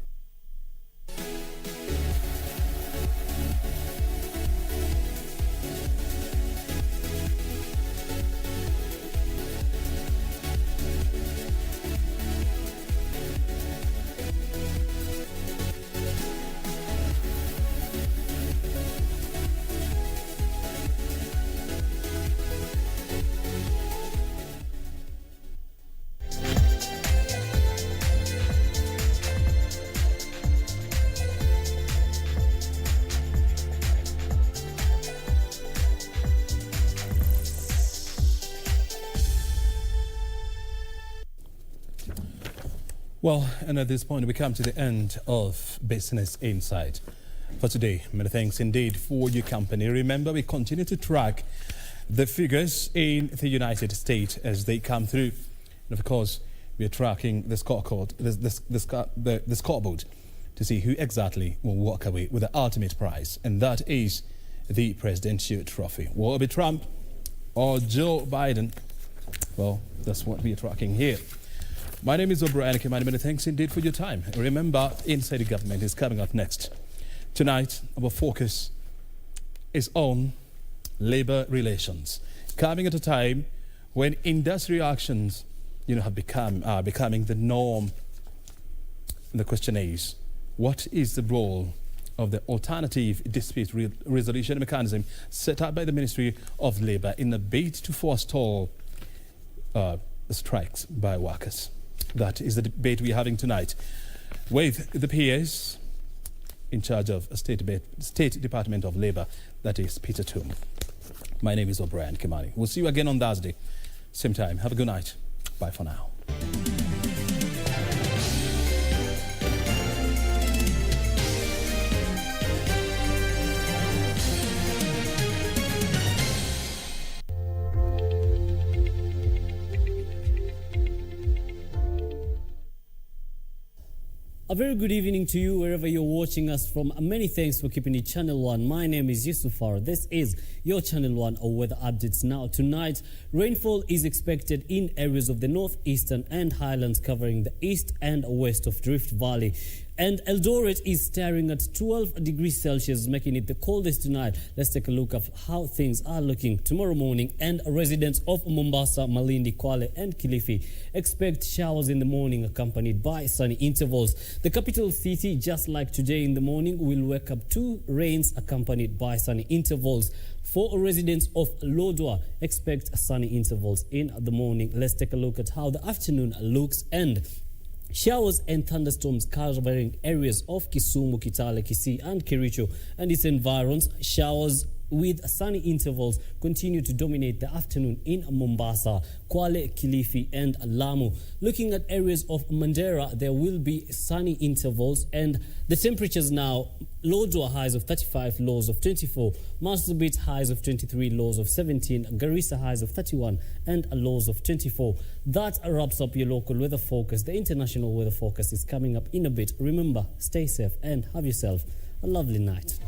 Well, and at this point we come to the end of Business Insight for today. Many thanks indeed for your company. Remember, we continue to track the figures in the United States as they come through. And of course, we are tracking the scoreboard, the scoreboard to see who exactly will walk away with the ultimate prize. And that is the Presidential Trophy. Will it be Trump? or Joe Biden? Well, that's what we are tracking here. My name is Obrien. Kimani, many thanks indeed for your time. Remember, Inside the Government is coming up next. Tonight, our focus is on labor relations, coming at a time when industrial actions, have becoming the norm. The question is, what is the role of the alternative dispute resolution mechanism set up by the Ministry of Labour in a bid to forestall strikes by workers? That is the debate we're having tonight with the PS in charge of State Department of Labour, that is Peter Toom. My name is Obrien Kimani. We'll see you again on Thursday, same time. Have a good night. Bye for now. A very good evening to you wherever you're watching us from. Many thanks for keeping it Channel 1. My name is Yusufar. This is your Channel 1 weather updates. Now, tonight, rainfall is expected in areas of the northeastern and highlands covering the east and west of Rift Valley. And Eldoret is staring at 12 degrees Celsius, making it the coldest tonight. Let's take a look at how things are looking tomorrow morning. And residents of Mombasa, Malindi, Kwale and Kilifi expect showers in the morning accompanied by sunny intervals. The capital city, just like today in the morning, will wake up to rains accompanied by sunny intervals. For residents of Lodwar, expect sunny intervals in the morning. Let's take a look at how the afternoon looks. And showers and thunderstorms covering areas of Kisumu, Kitale, Kisii and Kericho and its environs. Showers with sunny intervals continue to dominate the afternoon in Mombasa, Kwale, Kilifi and Lamu. Looking at areas of Mandera, there will be sunny intervals and the temperatures now, Lodwar highs of 35, lows of 24, Marsabit highs of 23, lows of 17, Garissa highs of 31 and lows of 24. That wraps up your local weather forecast. The international weather forecast is coming up in a bit. Remember, stay safe and have yourself a lovely night.